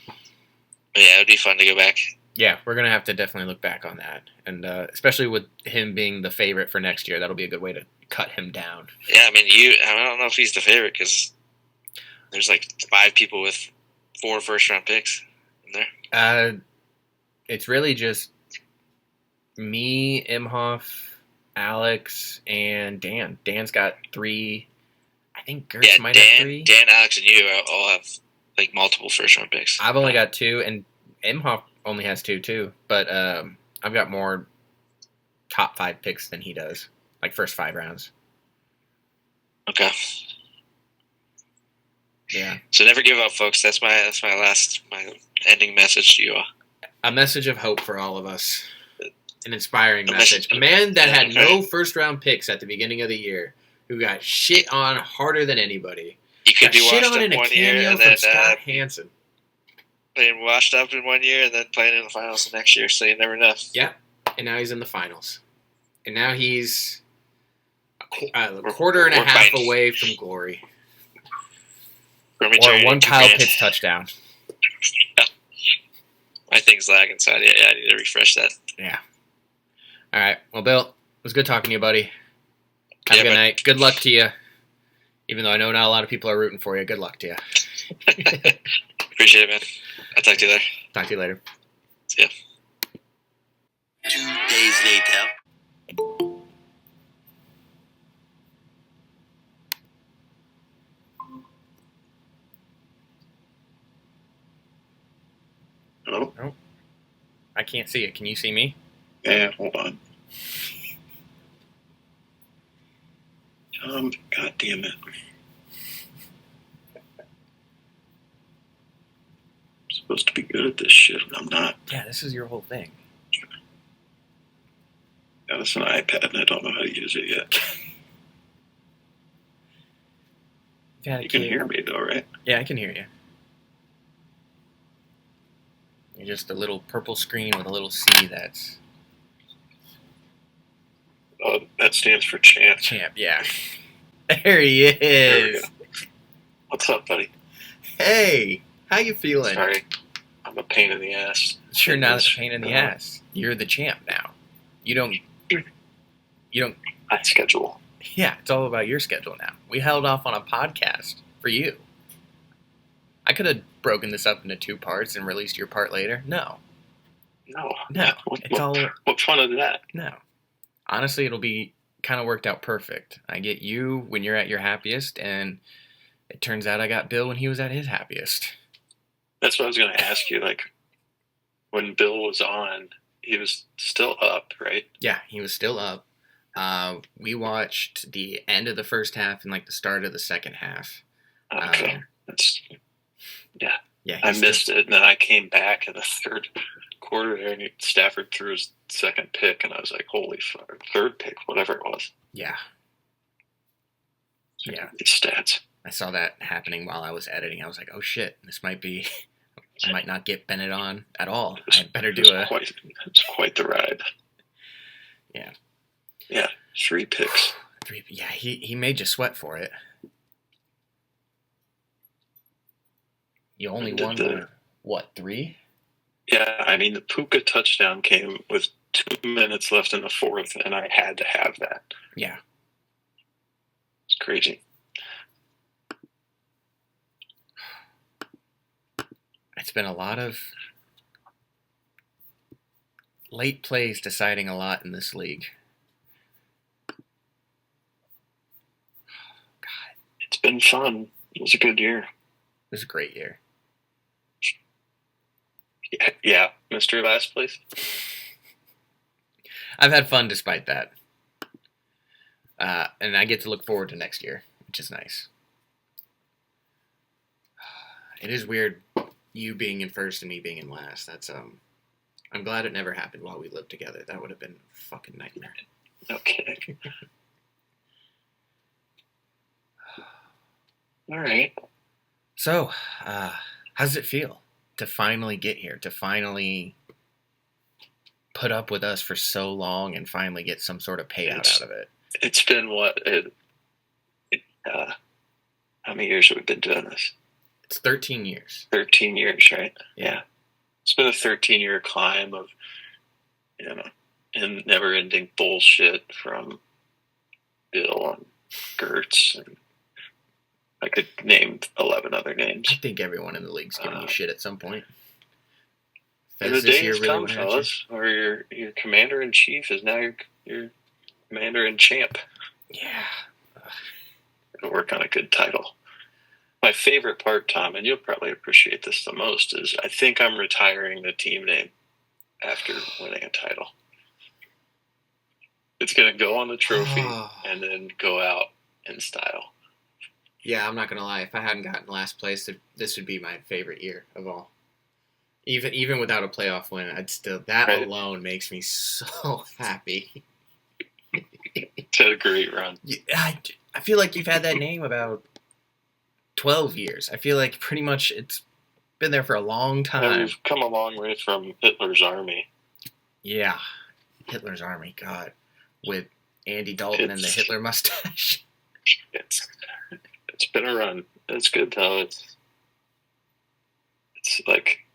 But yeah, it would be fun to go back. Yeah, we're gonna have to definitely look back on that, and especially with him being the favorite for next year, that'll be a good way to cut him down. Yeah, I mean, I don't know if he's the favorite because there's like 5 people with 4 first-round picks in there. It's really just me, Imhoff, Alex, and Dan. Dan's got 3. I think Gertz might have 3. Dan, Alex, and you all have like multiple first-round picks. I've only got 2, and Imhoff only has 2 too. But I've got more top 5 picks than he does, like first 5 rounds. Okay. Yeah. So never give up, folks. That's my ending message to you all. A message of hope for all of us. An inspiring message. A man that had no first-round picks at the beginning of the year, who got shit on harder than anybody. You could be shit washed on up in a one year cameo and from then Scott Hansen. playing washed up in one year and then playing in the finals the next year. So you never know. Yeah, and now he's in the finals, and now he's a quarter and a half away from glory, or one Kyle Pitts touchdown. My thing's lagging, so I need to refresh that. Yeah. All right. Well, Bill, it was good talking to you, buddy. Have a good night. Good luck to you. Even though I know not a lot of people are rooting for you, good luck to you. Appreciate it, man. I'll talk to you later. Talk to you later. See ya. 2 days later. Hello? Oh, I can't see it. Can you see me? Yeah, hold on. God damn it. I'm supposed to be good at this shit, and I'm not. Yeah, this is your whole thing. Got us an iPad, and I don't know how to use it yet. You can hear me, though, right? Yeah, I can hear you. You're just a little purple screen with a little C that's... Oh, that stands for champ. Champ, yeah. There he There we is. go. What's up, buddy? Hey, how you feeling? Sorry, I'm a pain in the ass. You're not a pain in the ass. You're the champ now. You don't... I schedule. Yeah, it's all about your schedule now. We held off on a podcast for you. I could have broken this up into 2 parts and released your part later. No. No. What fun is that? No. Honestly, it'll be kind of worked out perfect. I get you when you're at your happiest, and it turns out I got Bill when he was at his happiest. That's what I was going to ask you. Like, when Bill was on, he was still up, right? Yeah, he was still up. We watched the end of the first half and like the start of the second half. Okay. Yeah. I missed it, and then I came back in the third quarter there, and Stafford threw his second pick, and I was like, holy fuck, third pick, whatever it was. Yeah. Yeah. These stats. I saw that happening while I was editing. I was like, oh shit, this might be... I might not get Bennett on at all. I better do It's quite the ride. Yeah. Yeah, 3 picks. 3. Yeah, he made you sweat for it. You only won, what, 3? Yeah, I mean, the Puka touchdown came with 2 minutes left in the fourth, and I had to have that. Yeah. It's crazy. It's been a lot of late plays deciding a lot in this league. God. It's been fun. It was a good year. It was a great year. Yeah, Mr. Last Place. I've had fun despite that. And I get to look forward to next year, which is nice. It is weird, you being in first and me being in last. That's I'm glad it never happened while we lived together. That would have been a fucking nightmare. No kidding. All right. So, how does it feel to finally get here? To finally put up with us for so long and finally get some sort of payout out of it? It's been what? How many years have we been doing this? It's 13 years. 13 years, right? Yeah. It's been a 13-year climb of, and never-ending bullshit from Bill and Gertz, and I could name 11 other names. I think everyone in the league's giving you shit at some point. And the day has come, fellas, where your commander-in-chief is now your Commander and champ. Yeah. To work on a good title. My favorite part, Tom, and you'll probably appreciate this the most, is I think I'm retiring the team name after winning a title. It's going to go on the trophy and then go out in style. Yeah, I'm not gonna lie. If I hadn't gotten last place, this would be my favorite year of all. Even without a playoff win, that alone makes me so happy. It's had a great run. I feel like you've had that name about 12 years. I feel like pretty much it's been there for a long time. And we've come a long way from Hitler's Army. Yeah, Hitler's Army, God. With Andy Dalton and the Hitler mustache. It's been a run. It's good, though. It's like,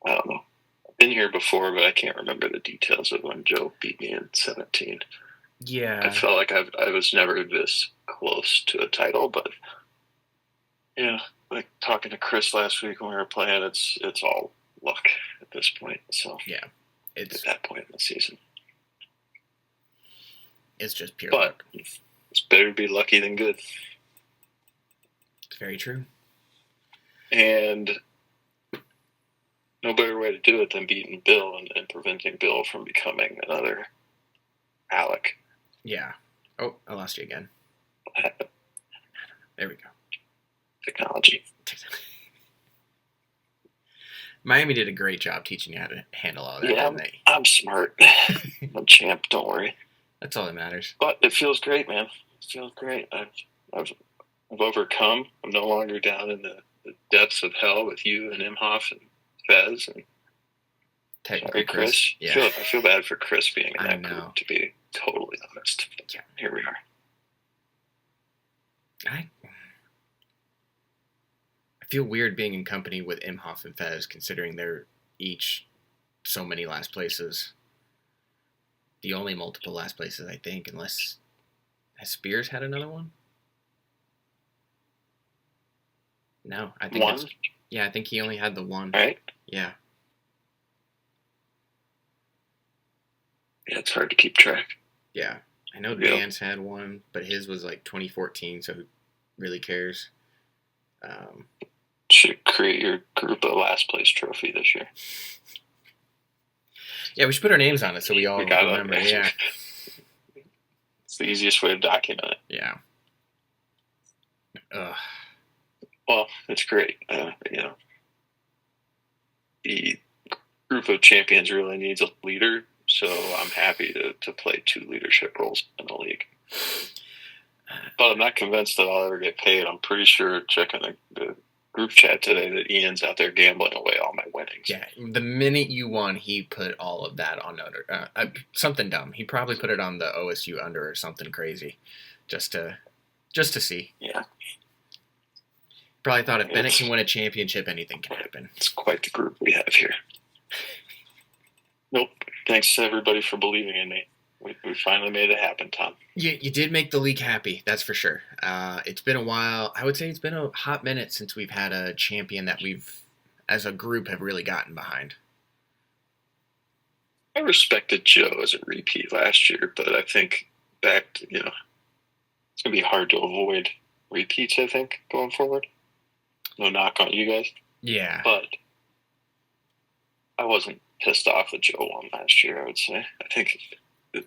I don't know. I've been here before, but I can't remember the details of when Joe beat me in 17. Yeah. I felt like I was never this close to a title, but yeah, like talking to Chris last week when we were playing, it's all luck at this point. So yeah, it's at that point in the season. It's just pure but luck. It's better to be lucky than good. It's very true. And no better way to do it than beating Bill and preventing Bill from becoming another Alec. Yeah. Oh, I lost you again. There we go. Technology. Miami did a great job teaching you how to handle all that, yeah, didn't they? I'm smart. I'm a champ, don't worry. That's all that matters. But it feels great, man. It feels great. I've overcome. I'm no longer down in the depths of hell with you and Imhoff and Fez and Technically Chris. Yeah. I feel bad for Chris being in I that know. group, to be totally honest. Yeah. Here we are. I feel weird being in company with Imhoff and Fez, considering they're each so many last places. The only multiple last places, I think, unless... Has Spears had another one? No, I think One? Yeah, I think he only had the one. Right? Yeah. Yeah, it's hard to keep track. Yeah. I know Yeah. Dan's had one, but his was like 2014, so who really cares? Should create your group a last place trophy this year. Yeah, we should put our names on it so we all remember. Yeah. It's the easiest way to document it. Yeah. Ugh. Well, it's great. The group of champions really needs a leader, so I'm happy to play two leadership roles in the league. But I'm not convinced that I'll ever get paid. I'm pretty sure, checking the group chat today, that Ian's out there gambling away all my winnings. Yeah, the minute you won, he put all of that on something dumb. He probably put it on the OSU under or something crazy, just to see. Yeah. Probably thought if Bennett can win a championship, anything can happen. It's quite the group we have here. Nope. Thanks to everybody for believing in me. We finally made it happen, Tom. You did make the league happy, that's for sure. It's been a while. I would say it's been a hot minute since we've had a champion that we've, as a group, have really gotten behind. I respected Joe as a repeat last year, but I think it's going to be hard to avoid repeats, I think, going forward. No knock on you guys. Yeah. But I wasn't pissed off that Joe won last year, I would say. I think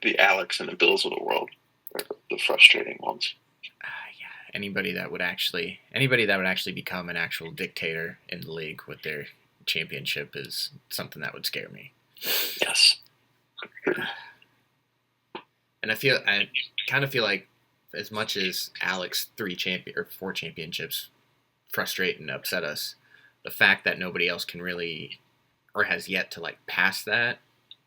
the Alex and the Bills of the world are the frustrating ones. Yeah. Anybody that would actually become an actual dictator in the league with their championship is something that would scare me. Yes. And I kind of feel like, as much as Alex 4 championships frustrate and upset us, the fact that nobody else can really, or has yet to pass that,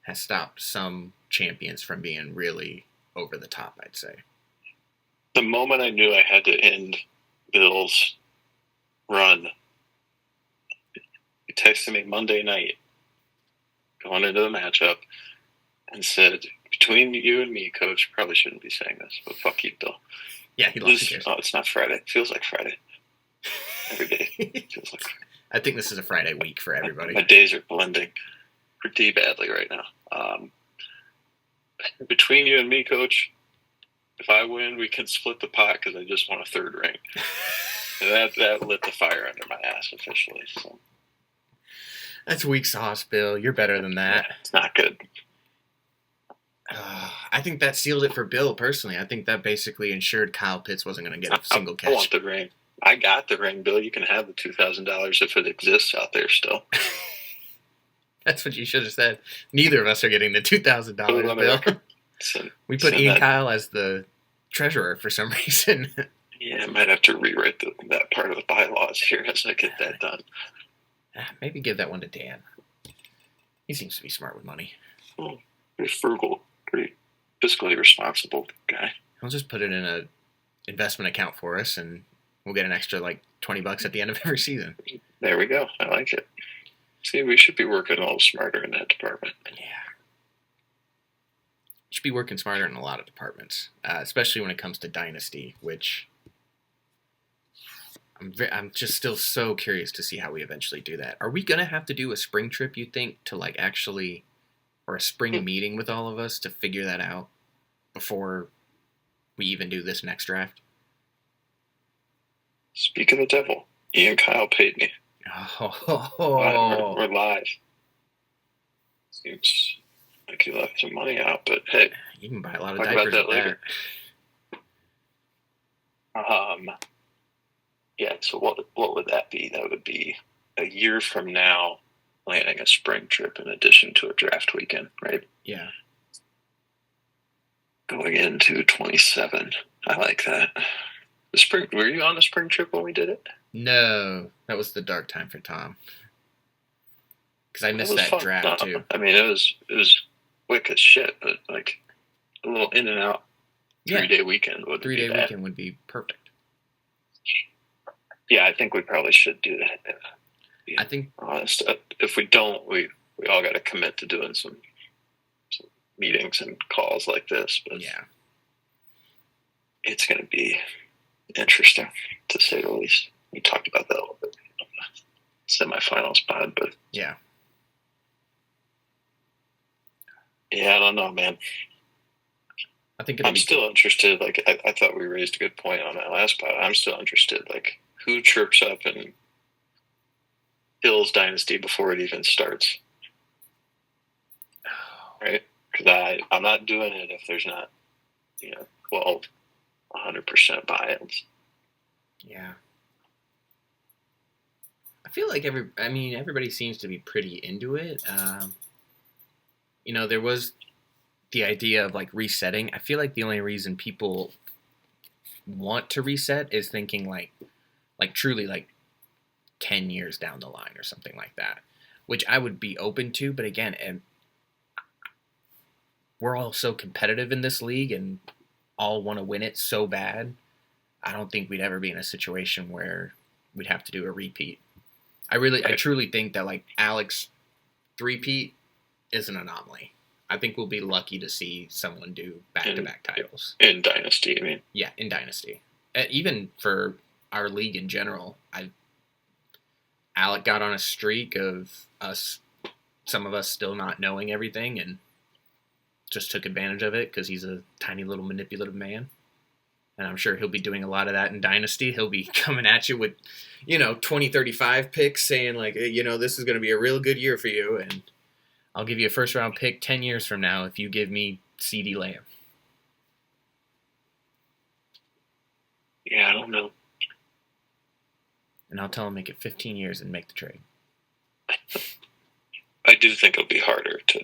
has stopped some champions from being really over the top, I'd say. The moment I knew I had to end Bill's run, he texted me Monday night going into the matchup and said, "Between you and me, Coach," probably shouldn't be saying this, but fuck you, Bill. Yeah, he lost his. Oh, it's not Friday. It feels like Friday. Every day feels like Friday. I think this is a Friday week for everybody. My days are blending pretty badly right now. between you and me, Coach, if I win, we can split the pot because I just won a third ring. And that lit the fire under my ass officially. So. That's weak sauce, Bill. You're better than that. Yeah, it's not good. I think that sealed it for Bill, personally. I think that basically ensured Kyle Pitts wasn't going to get a single catch. I want the ring. I got the ring, Bill. You can have the $2,000 if it exists out there still. That's what you should have said. Neither of us are getting the $2,000, Bill. We put Ian Kyle as the treasurer for some reason. Yeah, I might have to rewrite that part of the bylaws here as I get that done. Maybe give that one to Dan. He seems to be smart with money. Pretty frugal, pretty fiscally responsible guy. He'll just put it in a investment account for us, and we'll get an extra $20 at the end of every season. There we go. I like it. See, we should be working a little smarter in that department. Yeah. Should be working smarter in a lot of departments, especially when it comes to Dynasty, which I'm just still so curious to see how we eventually do that. Are we going to have to do a spring trip, you think, to actually, or a spring meeting with all of us to figure that out before we even do this next draft? Speak of the devil, Ian Kyle paid me. Oh. We're live. Seems like you left some money out, but hey, you can buy a lot of diapers with that. Yeah. So what would that be? That would be a year from now, planning a spring trip in addition to a draft weekend, right? Yeah. Going into 27, I like that. The spring. Were you on the spring trip when we did it? No, that was the dark time for Tom. Because I missed that draft too. I mean, it was quick as shit, but a little in and out 3-day weekend would be 3-day weekend would be perfect. Yeah, I think we probably should do that. I think honest, if we don't, we all got to commit to doing some meetings and calls like this. But yeah, it's going to be interesting to say the least. We talked about that a little bit on the semifinals pod, but yeah, I don't know, man. I think I'm still interested. I thought we raised a good point on that last pod. I'm still interested. Who chirps up and kills Dynasty before it even starts? Right? Because I'm not doing it if there's not, 100% buy-ins. Yeah. I feel like everybody seems to be pretty into it. There was the idea of resetting. I feel like the only reason people want to reset is thinking truly 10 years down the line or something like that, which I would be open to. But again, we're all so competitive in this league and all want to win it so bad. I don't think we'd ever be in a situation where we'd have to do a repeat. I truly think that Alex three-peat is an anomaly. I think we'll be lucky to see someone do back-to-back titles. In Dynasty, I mean. Yeah, in Dynasty. Even for our league in general, Alec got on a streak of some of us still not knowing everything and just took advantage of it because he's a tiny little manipulative man. And I'm sure he'll be doing a lot of that in Dynasty. He'll be coming at you with, 2035 picks saying this is going to be a real good year for you. And I'll give you a first round pick 10 years from now if you give me CeeDee Lamb. Yeah, I don't know. And I'll tell him make it 15 years and make the trade. I do think it'll be harder to,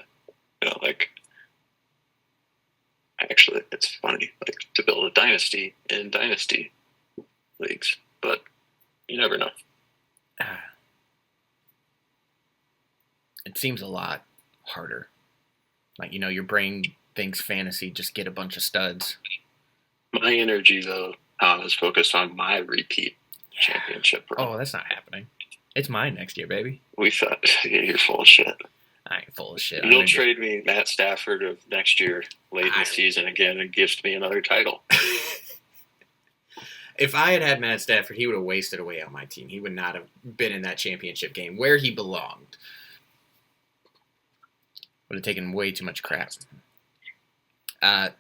actually, it's funny, to build a dynasty in dynasty leagues, but you never know. It seems a lot harder. Your brain thinks fantasy, just get a bunch of studs. My energy, though, is focused on my repeat championship run. Oh, that's not happening. It's mine next year, baby. We thought, yeah, you're full of shit. I ain't full of shit. You'll trade me Matt Stafford of next year, late in the season again, and gift me another title. If I had Matt Stafford, he would have wasted away on my team. He would not have been in that championship game where he belonged. Would have taken way too much crap.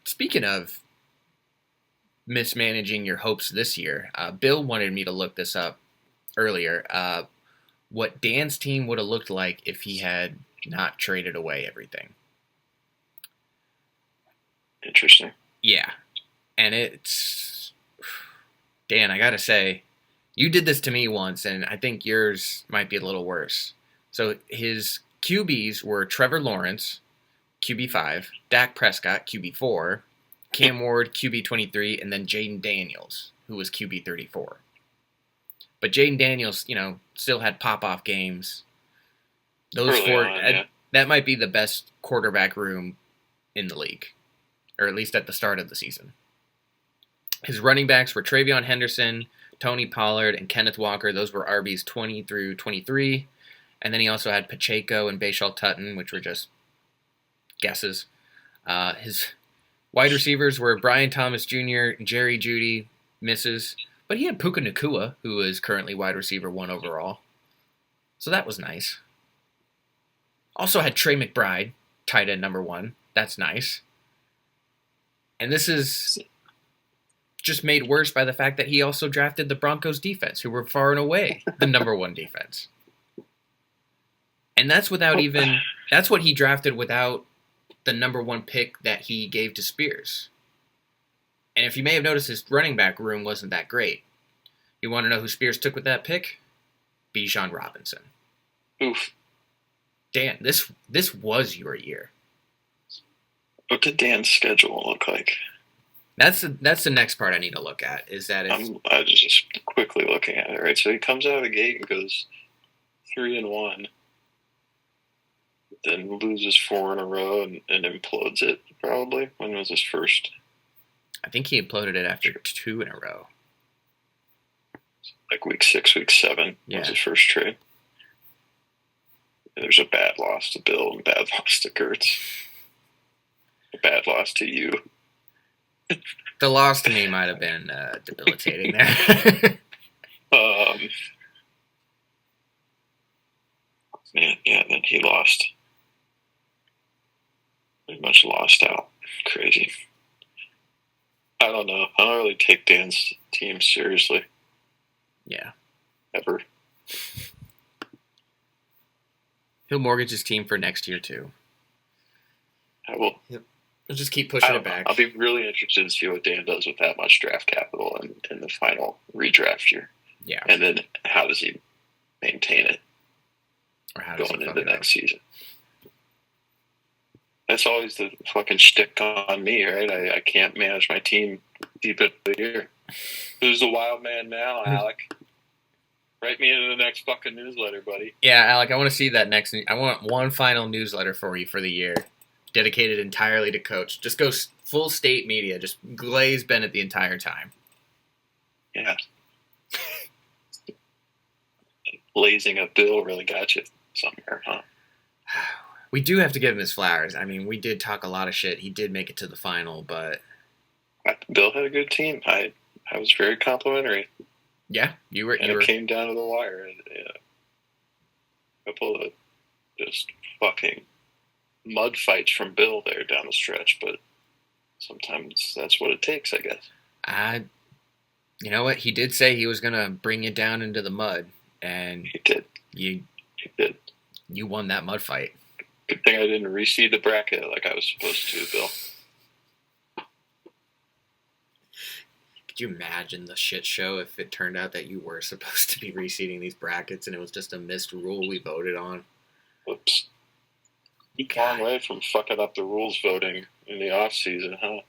Speaking of mismanaging your hopes this year, Bill wanted me to look this up earlier. What Dan's team would have looked like if he had not traded away everything. Interesting. Yeah. And it's... Dan, I gotta say, you did this to me once, and I think yours might be a little worse. So his QBs were Trevor Lawrence, QB5, Dak Prescott, QB4, Cam Ward, QB23, and then Jaden Daniels, who was QB34. But Jaden Daniels, still had pop-off games. Those Early four, on, yeah. that might be the best quarterback room in the league, or at least at the start of the season. His running backs were Travion Henderson, Tony Pollard, and Kenneth Walker. Those were RBs 20 through 23. And then he also had Pacheco and Bashal Tutton, which were just guesses. His wide receivers were Brian Thomas Jr., Jerry Jeudy, misses. But he had Puka Nacua, who is currently wide receiver 1 overall. So that was nice. Also had Trey McBride, tight end number 1. That's nice. And this is just made worse by the fact that he also drafted the Broncos defense, who were far and away the number 1 defense. And that's what he drafted without the number 1 pick that he gave to Spears. And if you may have noticed, his running back room wasn't that great. You want to know who Spears took with that pick? Bijan Robinson. Oof. Dan, this was your year. What did Dan's schedule look like? That's the next part I need to look at. Is that I was just quickly looking at it, right? So he comes out of the gate and goes 3-1, then loses 4 in a row and implodes it. Probably. When was his first? I think he imploded it after 2 in a row. Like week 6, week 7 Yeah. was his first trade. And there's a bad loss to Bill and bad loss to Gertz. A bad loss to you. The loss to me might have been debilitating there. Man, yeah, then he lost. Pretty much lost out. Crazy. I don't know. I don't really take Dan's team seriously. Yeah. Ever. He'll mortgage his team for next year, too. I will. We'll just keep pushing it back. I'll be really interested to see what Dan does with that much draft capital in the final redraft year. Yeah. And then how does he maintain it Or how does going he fuck into it up? next season? That's always the fucking shtick on me, right? I can't manage my team deep into the year. Who's the wild man now, Alec? Write me into the next fucking newsletter, buddy. Yeah, Alec, I want to see that next. I want one final newsletter for you for the year, dedicated entirely to Coach. Just go full state media. Just glaze Bennett the entire time. Yeah. Blazing a Bill really got you somewhere, huh? We do have to give him his flowers. I mean, we did talk a lot of shit. He did make it to the final, but Bill had a good team. I was very complimentary. yeah, you were. And it came down to the wire. And, a couple of just fucking mud fights from Bill there down the stretch, but sometimes that's what it takes, I guess. You know what? He did say he was gonna bring you down into the mud, and He did. you He did. you won that mud fight. Good thing I didn't reseed the bracket like I was supposed to, Bill. Could you imagine the shit show if it turned out that you were supposed to be reseeding these brackets and it was just a missed rule we voted on? Whoops. Long way from fucking up the rules voting in the off season, huh?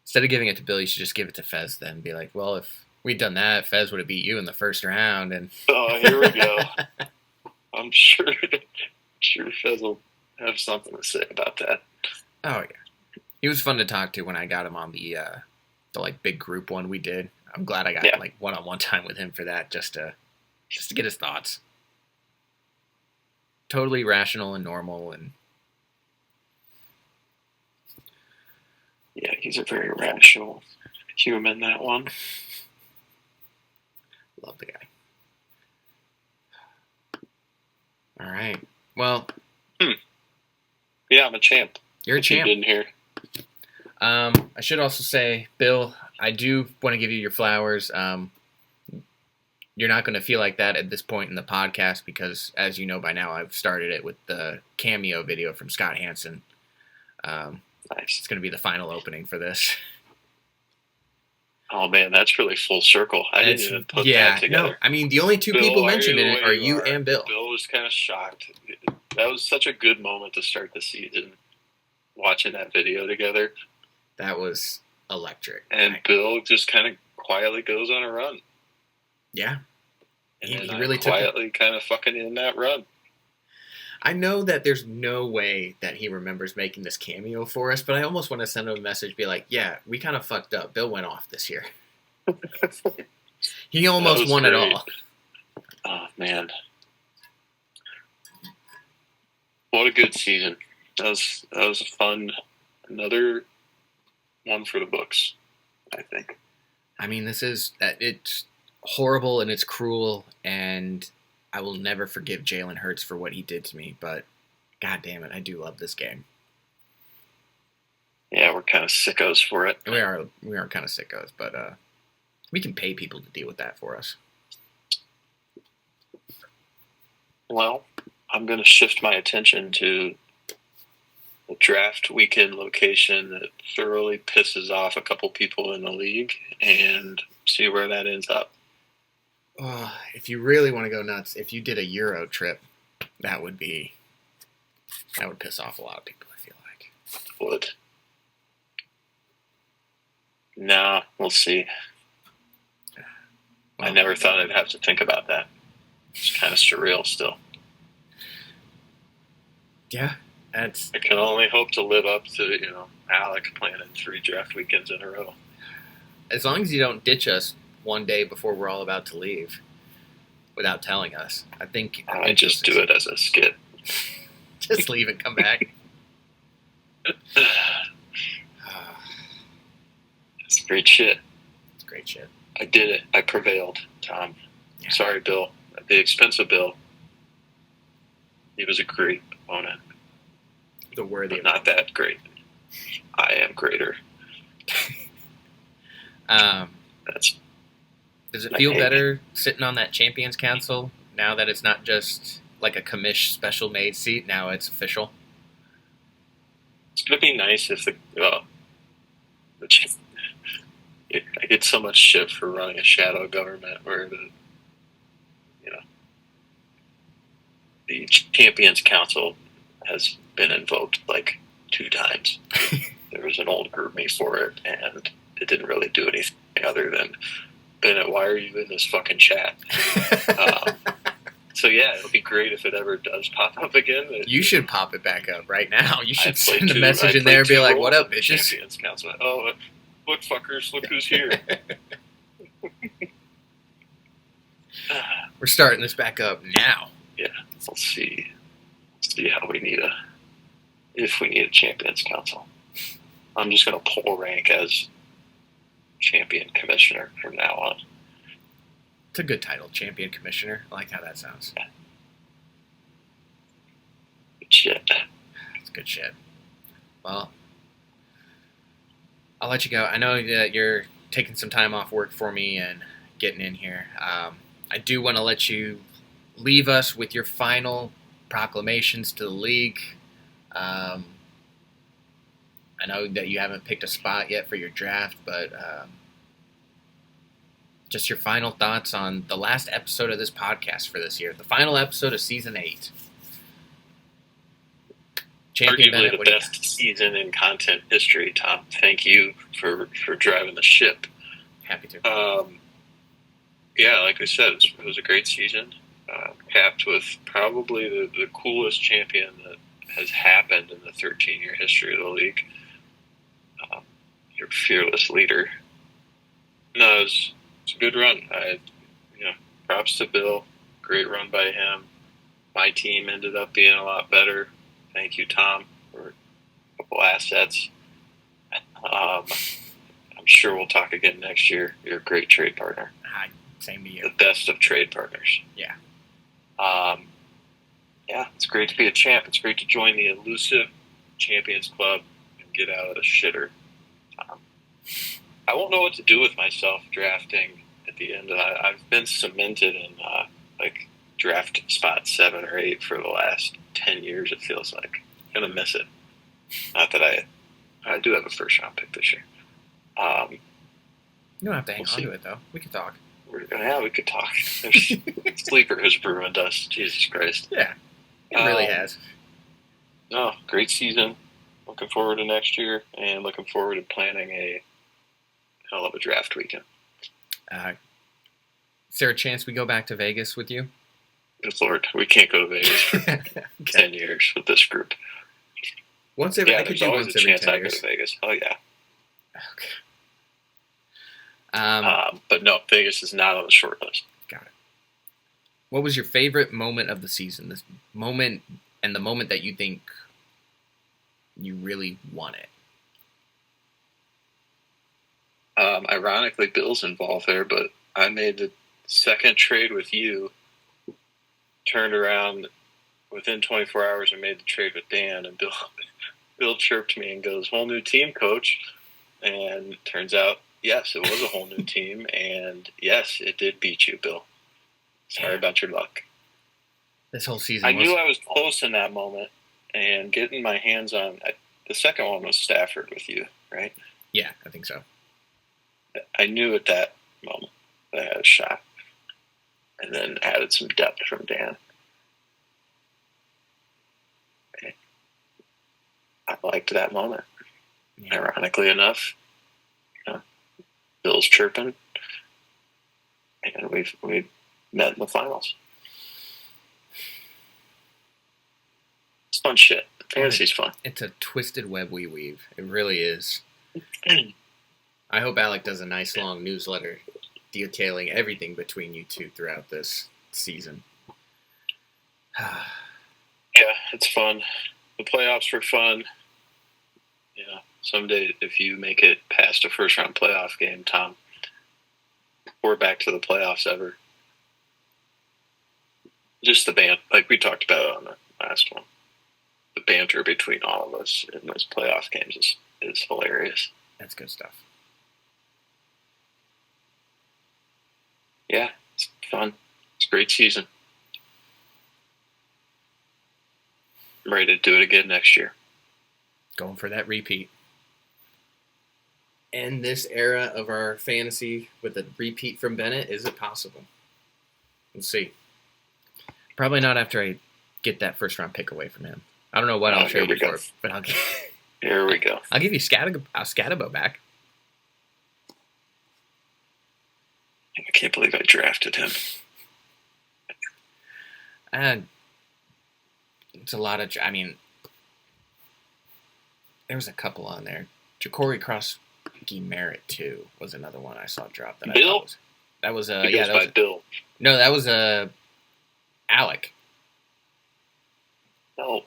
Instead of giving it to Bill, you should just give it to Fez then. Be like, well, if we'd done that, Fez would have beat you in the first round. And Oh, here we go. I'm sure Fez will have something to say about that. oh yeah, he was fun to talk to when I got him on the like big group one we did. I'm glad I got like one-on-one time with him for that, just to get his thoughts. Totally rational and normal, and Yeah, he's a very rational human, that one. love the guy. All right, well, Yeah, I'm a champ. you're a If you champ. didn't hear. I should also say, Bill, I do want to give you your flowers. You're not going to feel like that at this point in the podcast because, as you know by now, I've started it with the cameo video from Scott Hansen. Nice. It's going to be the final opening for this. Oh man, that's really full circle. I didn't even put that together. No, I mean the only two Bill, people why mentioned in it are where you and Bill. Bill was kind of shocked. That was such a good moment to start the season, watching that video together. That was electric. And Bill just kind of quietly goes on a run. Yeah. And He then really I quietly kind of fucking in that run. I know that there's no way that he remembers making this cameo for us, but I almost want to send him a message, be like, yeah, we kind of fucked up. Bill went off this year. He almost won great. it all. Oh, man. What a good season. That was a fun, another one for the books, I think. I mean, it's horrible and it's cruel, and I will never forgive Jalen Hurts for what he did to me, but god damn it, I do love this game. Yeah, we're kind of sickos for it. We are kind of sickos, but we can pay people to deal with that for us. Well, I'm going to shift my attention to the draft weekend location that thoroughly pisses off a couple people in the league and see where that ends up. If you really want to go nuts, if you did a Euro trip, that would piss off a lot of people, I feel like. Would. Nah, we'll see. I never thought I'd have to think about that. It's kind of surreal still. Yeah, I can only hope to live up to, Alec planning 3 draft weekends in a row. As long as you don't ditch us one day before we're all about to leave without telling us. I think just do it as a skit. Just leave and come back. It's great shit. It's great shit. I did it. I prevailed, Tom. Yeah. Sorry, Bill. At the expense of Bill. He was a great opponent. The worthy but not that great. I am greater. Does it feel better sitting on that Champions Council now that it's not just like a commish special made seat? Now it's official. It's going to be nice if I get so much shit for running a shadow government where the Champions Council has been invoked like 2 times. There was an old group me for it, and it didn't really do anything other than, Bennett, why are you in this fucking chat? So yeah, it'll be great if it ever does pop up again. You should pop it back up right now. You should send a message in there and be like, what up, bitches? Champions Council. Oh, look, fuckers, look who's here. We're starting this back up now. Yeah, let's see how if we need a Champions Council. I'm just going to pull rank as Champion Commissioner from now on. It's a good title, Champion Commissioner. I like how that sounds. Yeah. Good shit. It's good shit. Well, I'll let you go. I know that you're taking some time off work for me and getting in here. I do want to let you leave us with your final proclamations to the league. I know that you haven't picked a spot yet for your draft, but just your final thoughts on the last episode of this podcast for this year, the final episode of Season 8. Champion Arguably Bennett, the best season in content history, Tom. Thank you for driving the ship. Happy to. Yeah, like I said, it was a great season. Capped with probably the coolest champion that has happened in the 13-year history of the league. Your fearless leader. No, it's a good run. Props to Bill. Great run by him. My team ended up being a lot better. Thank you, Tom, for a couple assets. I'm sure we'll talk again next year. You're a great trade partner. Hi, same to you. The best of trade partners. Yeah. It's great to be a champ. It's great to join the elusive Champions Club and get out of the shitter. I won't know what to do with myself drafting at the end. I've been cemented in like draft spot 7 or 8 for the last 10 years. It feels like I'm gonna miss it. Not that I do have a first round pick this year. You don't have to hang on to it, though. We can talk. We could talk. Sleeper has ruined us. Jesus Christ. Yeah, it really has. No, great season. Looking forward to next year, and looking forward to planning a hell of a draft weekend. Is there a chance we go back to Vegas with you? Good Lord, we can't go to Vegas for 10 years with this group. I could there's do always once a every chance 10 I go years. to Vegas. Oh, yeah. Okay. But no, Vegas is not on the short list. Got it. What was your favorite moment of the season? This moment, and the moment that you think you really won it? Ironically, Bill's involved there, but I made the second trade with you, turned around within 24 hours and made the trade with Dan, and Bill chirped me and goes, "Whole new team, coach." And turns out, yes, it was a whole new team, and yes, it did beat you, Bill. Sorry about your luck. This whole season I knew I was close in that moment, and getting my hands on the second one was Stafford with you, right? Yeah, I think so. I knew at that moment that I had a shot, and then added some depth from Dan. I liked that moment. Yeah. Ironically enough, Bill's chirping, and we met in the finals. It's fun shit. Fantasy's fun. It's a twisted web we weave. It really is. I hope Alec does a nice long newsletter detailing everything between you two throughout this season. Yeah, it's fun. The playoffs were fun. Yeah, someday if you make it past a first round playoff game, Tom, we're back to the playoffs ever. Just the band, like we talked about on the last one. The banter between all of us in those playoff games is hilarious. That's good stuff. Yeah, it's fun. It's a great season. I'm ready to do it again next year. Going for that repeat. End this era of our fantasy with a repeat from Bennett. Is it possible? We'll see. Probably not after I get that first round pick away from him. I don't know what I'll trade you for, but I'll Here we go. I'll give you Scatabo back. I can't believe I drafted him. And it's a lot of. I mean, there was a couple on there. Ja'Cory Cross-Merritt too was another one I saw drop. Bill? That was He goes by Bill. No, that was Alec. No.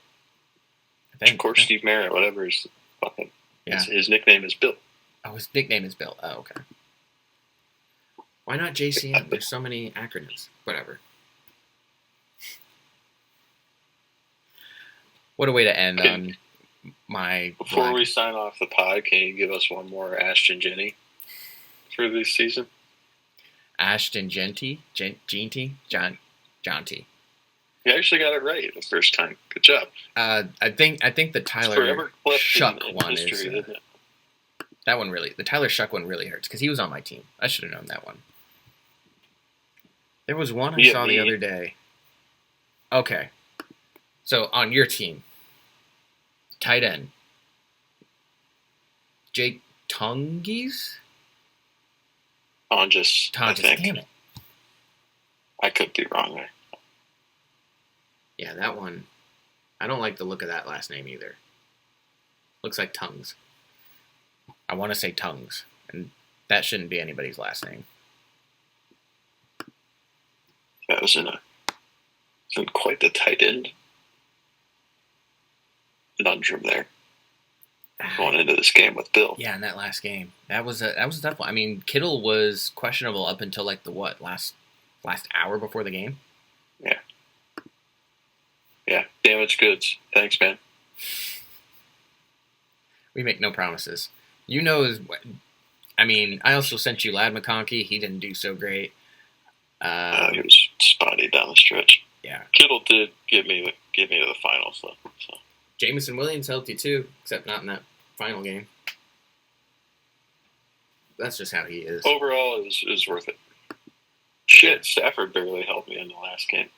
I think. Of course, Steve Merritt, whatever his fucking. Yeah. His nickname is Bill. Oh, his nickname is Bill. Oh, okay. Why not JCM? There's so many acronyms. Whatever. What a way to end on my. Before we sign off the pod, can you give us one more Ashton Jenny for this season? Ashton Genty? Jonty. You actually got it right the first time. Good job. I think the Tyler Shuck one is isn't it? that one really. The Tyler Shuck one really hurts because he was on my team. I should have known that one. There was one I saw the other day. Okay, so on your team, tight end, Jake Tonges. Tonges, I think. Damn it. I could be wrong there. Yeah, that one. I don't like the look of that last name either. Looks like Tongues. I want to say Tongues, and that shouldn't be anybody's last name. That was in quite the tight end conundrum there. Going into this game with Bill. Yeah, in that last game, that was a tough one. I mean, Kittle was questionable up until like the last hour before the game. Yeah. Yeah, damaged goods. Thanks, man. We make no promises. You know, I mean, I also sent you Lad McConkey. He didn't do so great. He was spotty down the stretch. Yeah. Kittle did get me to the finals, though. So. Jameson Williams helped you too, except not in that final game. That's just how he is. Overall, it was worth it. Shit, Stafford barely helped me in the last game.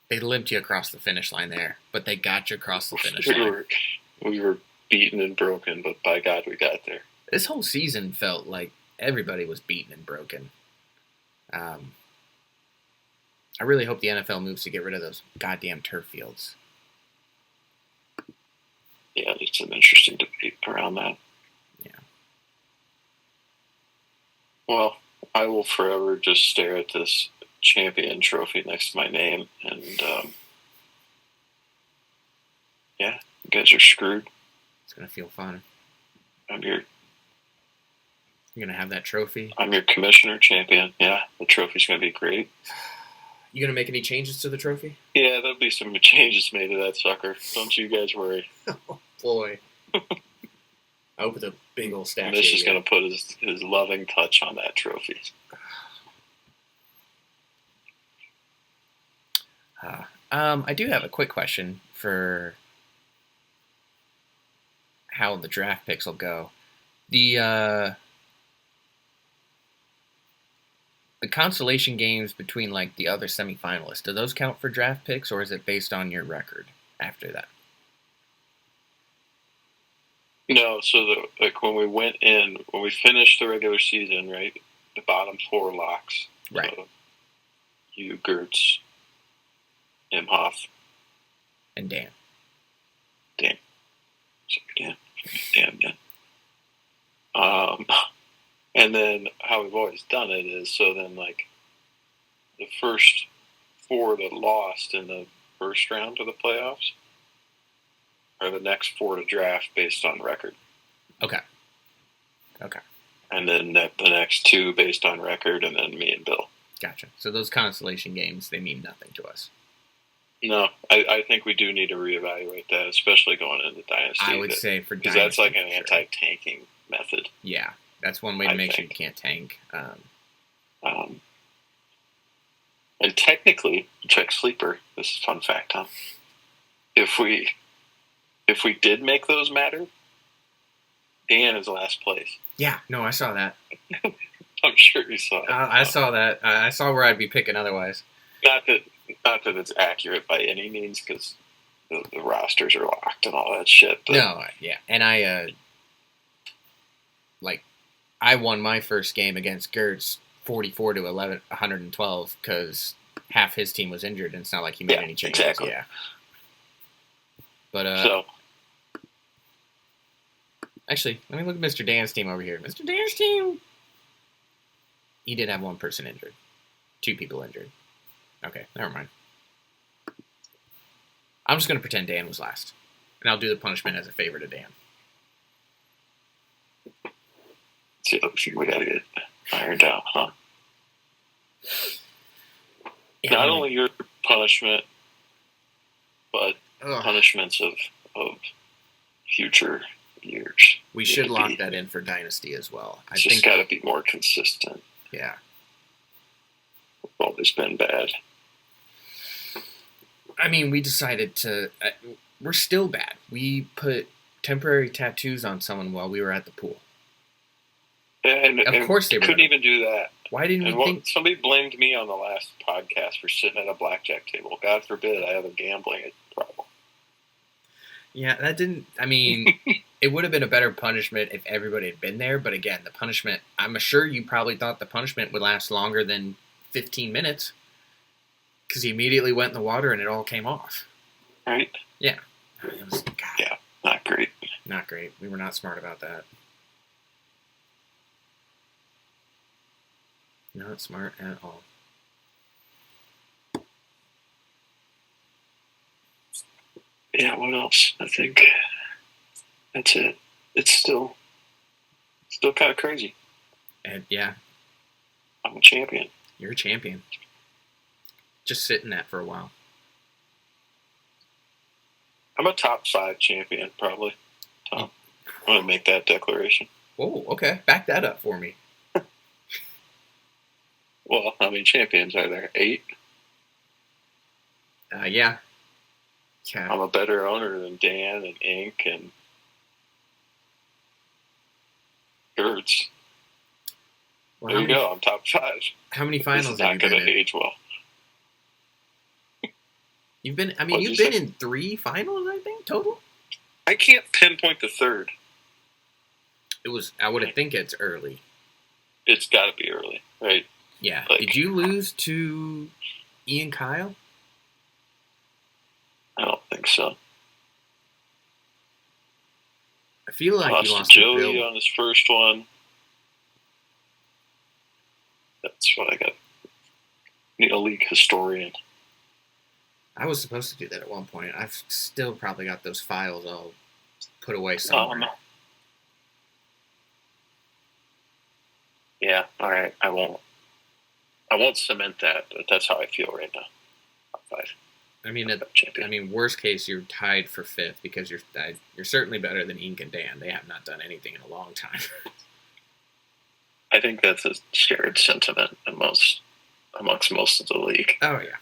They limped you across the finish line there, but they got you across the finish line. We were beaten and broken, but by God, we got there. This whole season felt like everybody was beaten and broken. I really hope the NFL moves to get rid of those goddamn turf fields. Yeah, it's an interesting debate around that. Yeah. Well, I will forever just stare at this champion trophy next to my name, and yeah, you guys are screwed. It's gonna feel fun. You're gonna have that trophy. I'm your commissioner champion. Yeah, the trophy's gonna be great. You gonna make any changes to the trophy? Yeah, there'll be some changes made to that sucker. Don't you guys worry. Oh boy. I hope it's a big old statue. Mitch is gonna put his loving touch on that trophy. I do have a quick question for how the draft picks will go. The consolation games between like the other semifinalists, do those count for draft picks, or is it based on your record after that? No, so when we finished the regular season, right, the bottom four locks, right? So you, Gertz, Imhoff, and Dan. Sorry, Dan. And then how we've always done it is, so then like the first four that lost in the first round of the playoffs are the next four to draft based on record. Okay. And then the next two based on record, and then me and Bill. Gotcha. So those consolation games, they mean nothing to us. No, I think we do need to reevaluate that, especially going into Dynasty. I would say for Dynasty. Because that's like an sure. anti-tanking method. Yeah, that's one way to make sure you can't tank. And technically, check Sleeper. This is a fun fact, huh? If we did make those matter, Dan is last place. Yeah, no, I saw that. I'm sure you saw it. I saw that. I saw where I'd be picking otherwise. Not that it's accurate by any means, because the rosters are locked and all that shit. But no, yeah, and I won my first game against Gertz 44 to 112 because half his team was injured, and it's not like he made any changes. Exactly. Yeah. But actually, let me look at Mr. Dan's team over here. Mr. Dan's team, he did have one person injured, 2 people injured. Okay, never mind. I'm just gonna pretend Dan was last, and I'll do the punishment as a favor to Dan. See, we gotta get ironed out, huh? Yeah, Not only your punishment, but punishments of future years. We should lock that in for Dynasty as well. It's just got to be more consistent. Yeah. We've always been bad. I mean, we decided to... we're still bad. We put temporary tattoos on someone while we were at the pool. And of course they couldn't even do that. Why didn't we think... Somebody blamed me on the last podcast for sitting at a blackjack table. God forbid I have a gambling problem. Yeah, that didn't... I mean, it would have been a better punishment if everybody had been there. But again, the punishment... I'm sure you probably thought the punishment would last longer than 15 minutes. Because he immediately went in the water and it all came off. Right? Yeah. Yeah, not great. Not great. We were not smart about that. Not smart at all. Yeah, what else? I think that's it. It's still kind of crazy. And yeah. I'm a champion. You're a champion. Just sit in that for a while. I'm a top 5 champion, probably. Top. I'm going to make that declaration. Oh, okay. Back that up for me. Well, how many champions are there? 8? Yeah. I'm a better owner than Dan and Ink and Gertz. Well, There you go. I'm top 5. How many This finals is have not you going been to in? age well. You've been What'd you've you been say? in 3 finals, I think, total? I can't pinpoint the third. I would think it's early. It's got to be early, right? Yeah. Like- Did you lose to Ian Kyle? I don't think so. I feel like you Lost lost to to Joey Bill. on his first one. That's what I got. Need a league historian. I was supposed to do that at one point. I've still probably got those files all put away somewhere. Yeah, all right. I won't cement that, but that's how I feel right now. Top 5. I mean, Champion. worst case, you're tied for 5th because you're certainly better than Ink and Dan. They have not done anything in a long time. I think that's a shared sentiment amongst most of the league. Oh yeah.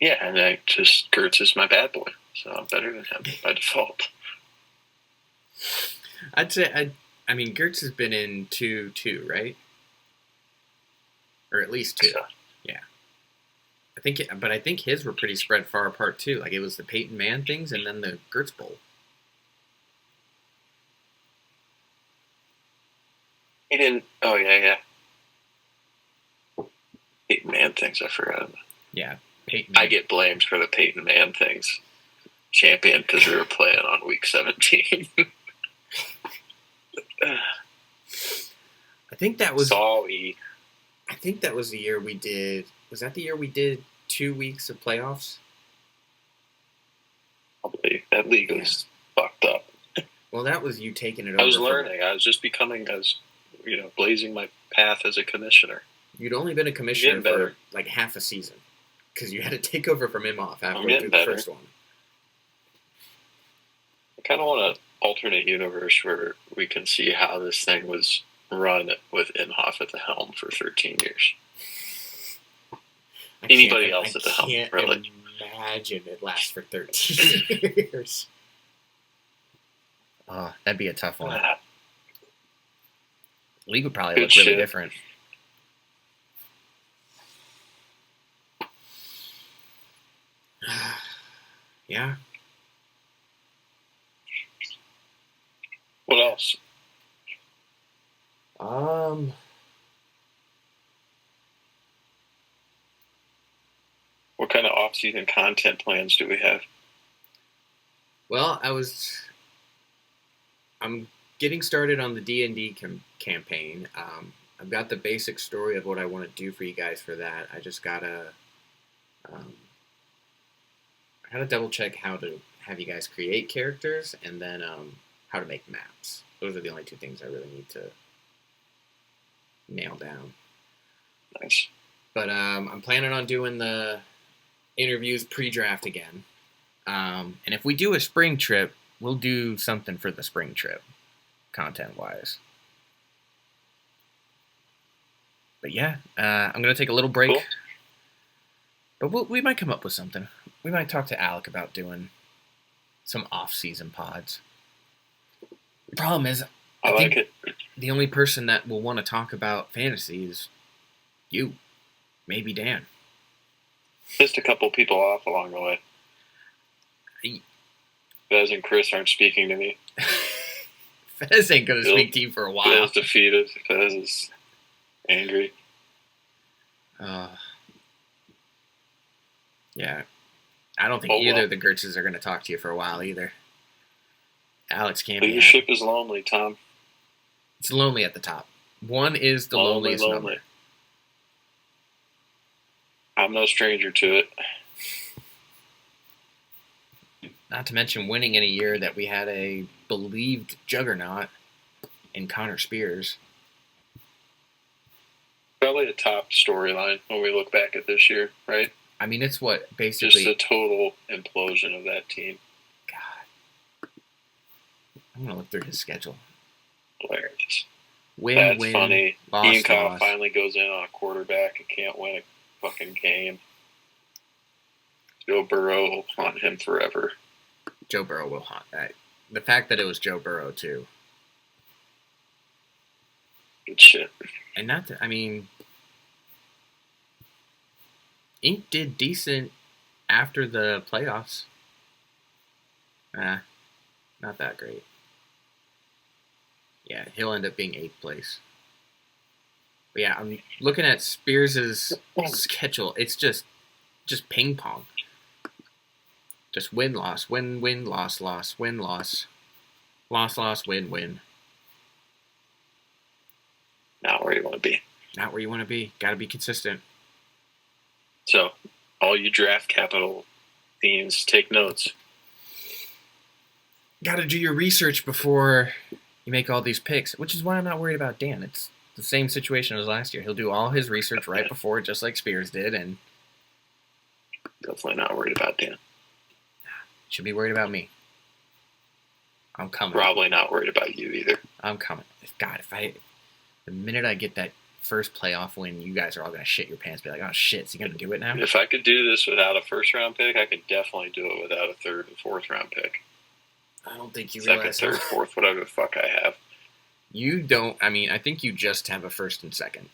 Yeah, and Gertz is my bad boy, so I'm better than him by default. I'd say I mean Gertz has been in 2 too, right? Or at least 2. So, Yeah. I think his were pretty spread far apart too. Like it was the Peyton Mann things and then the Gertz Bowl. he didn't. Oh yeah. Peyton Mann things, I forgot. Yeah, Peyton. I get blamed for the Peyton Mann things. Champion because we were playing on week 17. I think that was. Sorry. I think that was the year we did. Was that the year we did 2 weeks of playoffs? Probably. That league was fucked up. Well, that was you taking it over. I was learning. I was just blazing my path as a commissioner. You'd only been a commissioner Getting for better. like half a season because you had to take over from him off I'm halfway getting through better. the first one. I kind of want an alternate universe where we can see how this thing was run with Inhofe at the helm for 13 years. Anybody else at the helm, really? I can't imagine it lasts for 13 years. Oh, that'd be a tough one. League would probably Good look really shit. different. Yeah. What else? What kind of off-season content plans do we have? Well, I'm getting started on the D&D campaign. I've got the basic story of what I want to do for you guys for that. I just gotta double check how to have you guys create characters and then how to make maps. Those are the only 2 things I really need to nail down. Nice. But I'm planning on doing the interviews pre-draft again. And if we do a spring trip, we'll do something for the spring trip, content-wise. But yeah, I'm going to take a little break. Cool. But we might come up with something. We might talk to Alec about doing some off-season pods. The problem is, I like it. the only person that will want to talk about fantasy is you. Maybe Dan. Pissed a couple people off along the way. Fez and Chris aren't speaking to me. Fez ain't going to speak to you for a while. Fez defeated. Fez is angry. Yeah. I don't think either of the Gertzes are going to talk to you for a while either. Alex can't be. Leadership is lonely, Tom. It's lonely at the top. 1 is the loneliest number. I'm no stranger to it. Not to mention winning in a year that we had a believed juggernaut in Connor Spears. Probably a top storyline when we look back at this year, right? I mean, it's what Just basically. a total implosion of that team. God, I'm gonna look through his schedule. Hilarious. Win, That's win, funny. loss, Ian Kyle loss. finally goes in on a quarterback and can't win a fucking game. Joe Burrow will haunt him forever. Joe Burrow will haunt that. The fact that it was Joe Burrow too, Good shit. and not. I mean, Inc. did decent after the playoffs. Not that great. Yeah, he'll end up being 8th place. But yeah, I'm looking at Spears' schedule. It's just ping pong. Just win, loss, win, win, loss, loss, win, loss, loss, loss, win, win. Not where you want to be. Not where you want to be. Got to be consistent. So, all you draft capital fiends, take notes. Got to do your research before you make all these picks, which is why I'm not worried about Dan. It's the same situation as last year. He'll do all his research right before, just like Spears did, and Definitely not worried about Dan. should be worried about me. I'm coming. Probably not worried about you either. I'm coming. God, the minute I get that first playoff win, you guys are all going to shit your pants. Be like, oh shit, is he going to do it now? If I could do this without a first round pick, I could definitely do it without a third and fourth round pick. I don't think you Second, realize third, fourth, whatever the fuck I have. You don't. I mean, I think you just have a first and second.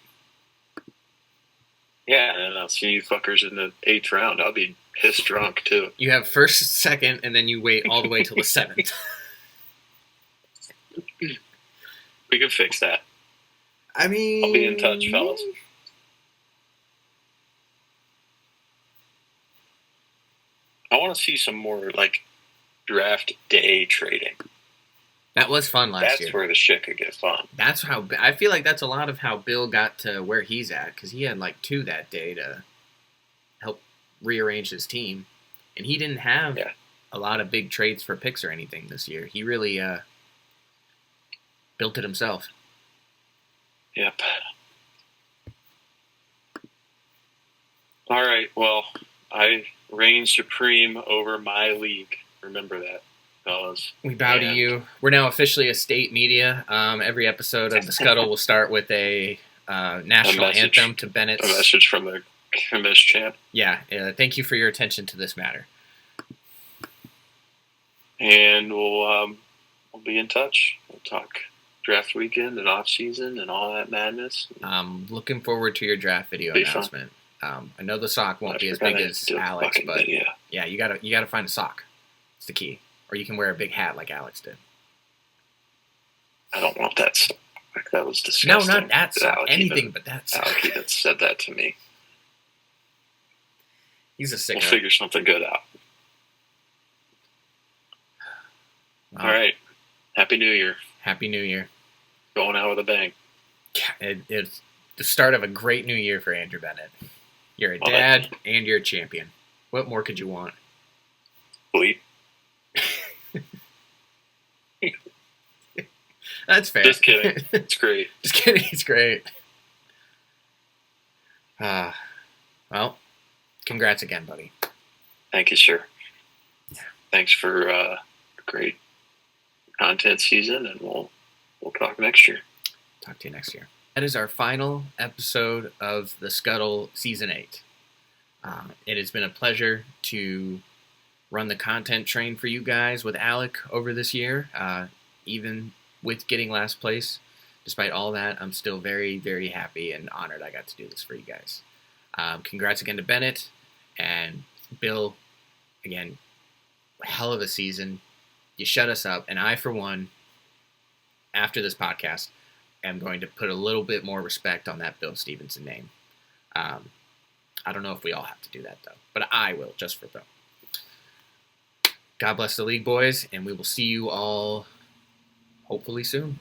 Yeah, and I'll see you fuckers in the 8th round. I'll be pissed drunk too. You have first, second, and then you wait all the way till the 7th. We can fix that. I mean, I'll be in touch, fellas. I want to see some more like draft day trading. That was fun last year. That's where the shit could get fun. That's how I feel like that's a lot of how Bill got to where he's at, because he had like 2 that day to help rearrange his team, and he didn't have a lot of big trades for picks or anything this year. He really built it himself. Yep. All right. Well, I reign supreme over my league. Remember that, fellas. We bow to you. We're now officially a state media. Every episode of the Scuttle will start with a national anthem to Bennett's. A message from the commish champ. Yeah. Thank you for your attention to this matter. And we'll be in touch. We'll talk draft weekend and off season and all that madness. Looking forward to your draft video announcement. I know the sock won't be as big as Alex, but yeah, you gotta find a sock. It's the key. Or you can wear a big hat like Alex did. I don't want that sock. That was disgusting. No, not that sock. Anything but that sock. Alec even said that to me. He's a sicko. We'll figure something good out. All right. Happy New Year. Happy New Year. Going out with a bang. It's the start of a great new year for Andrew Bennett. You're a dad and you're a champion. What more could you want? Bleep. That's fair. Just kidding. It's great. Just kidding. It's great. Well, congrats again, buddy. Thank you, sir. Thanks for a great content season, and we'll talk next year. Talk to you next year. That is our final episode of the Scuttle Season 8. It has been a pleasure to run the content train for you guys with Alec over this year. Even with getting last place, despite all that, I'm still very, very happy and honored I got to do this for you guys. Congrats again to Bennett and Bill. Again, hell of a season. You shut us up, and I, for one, after this podcast, am going to put a little bit more respect on that Bill Stevenson name. I don't know if we all have to do that, though, but I will, just for Bill. God bless the league, boys, and we will see you all hopefully soon.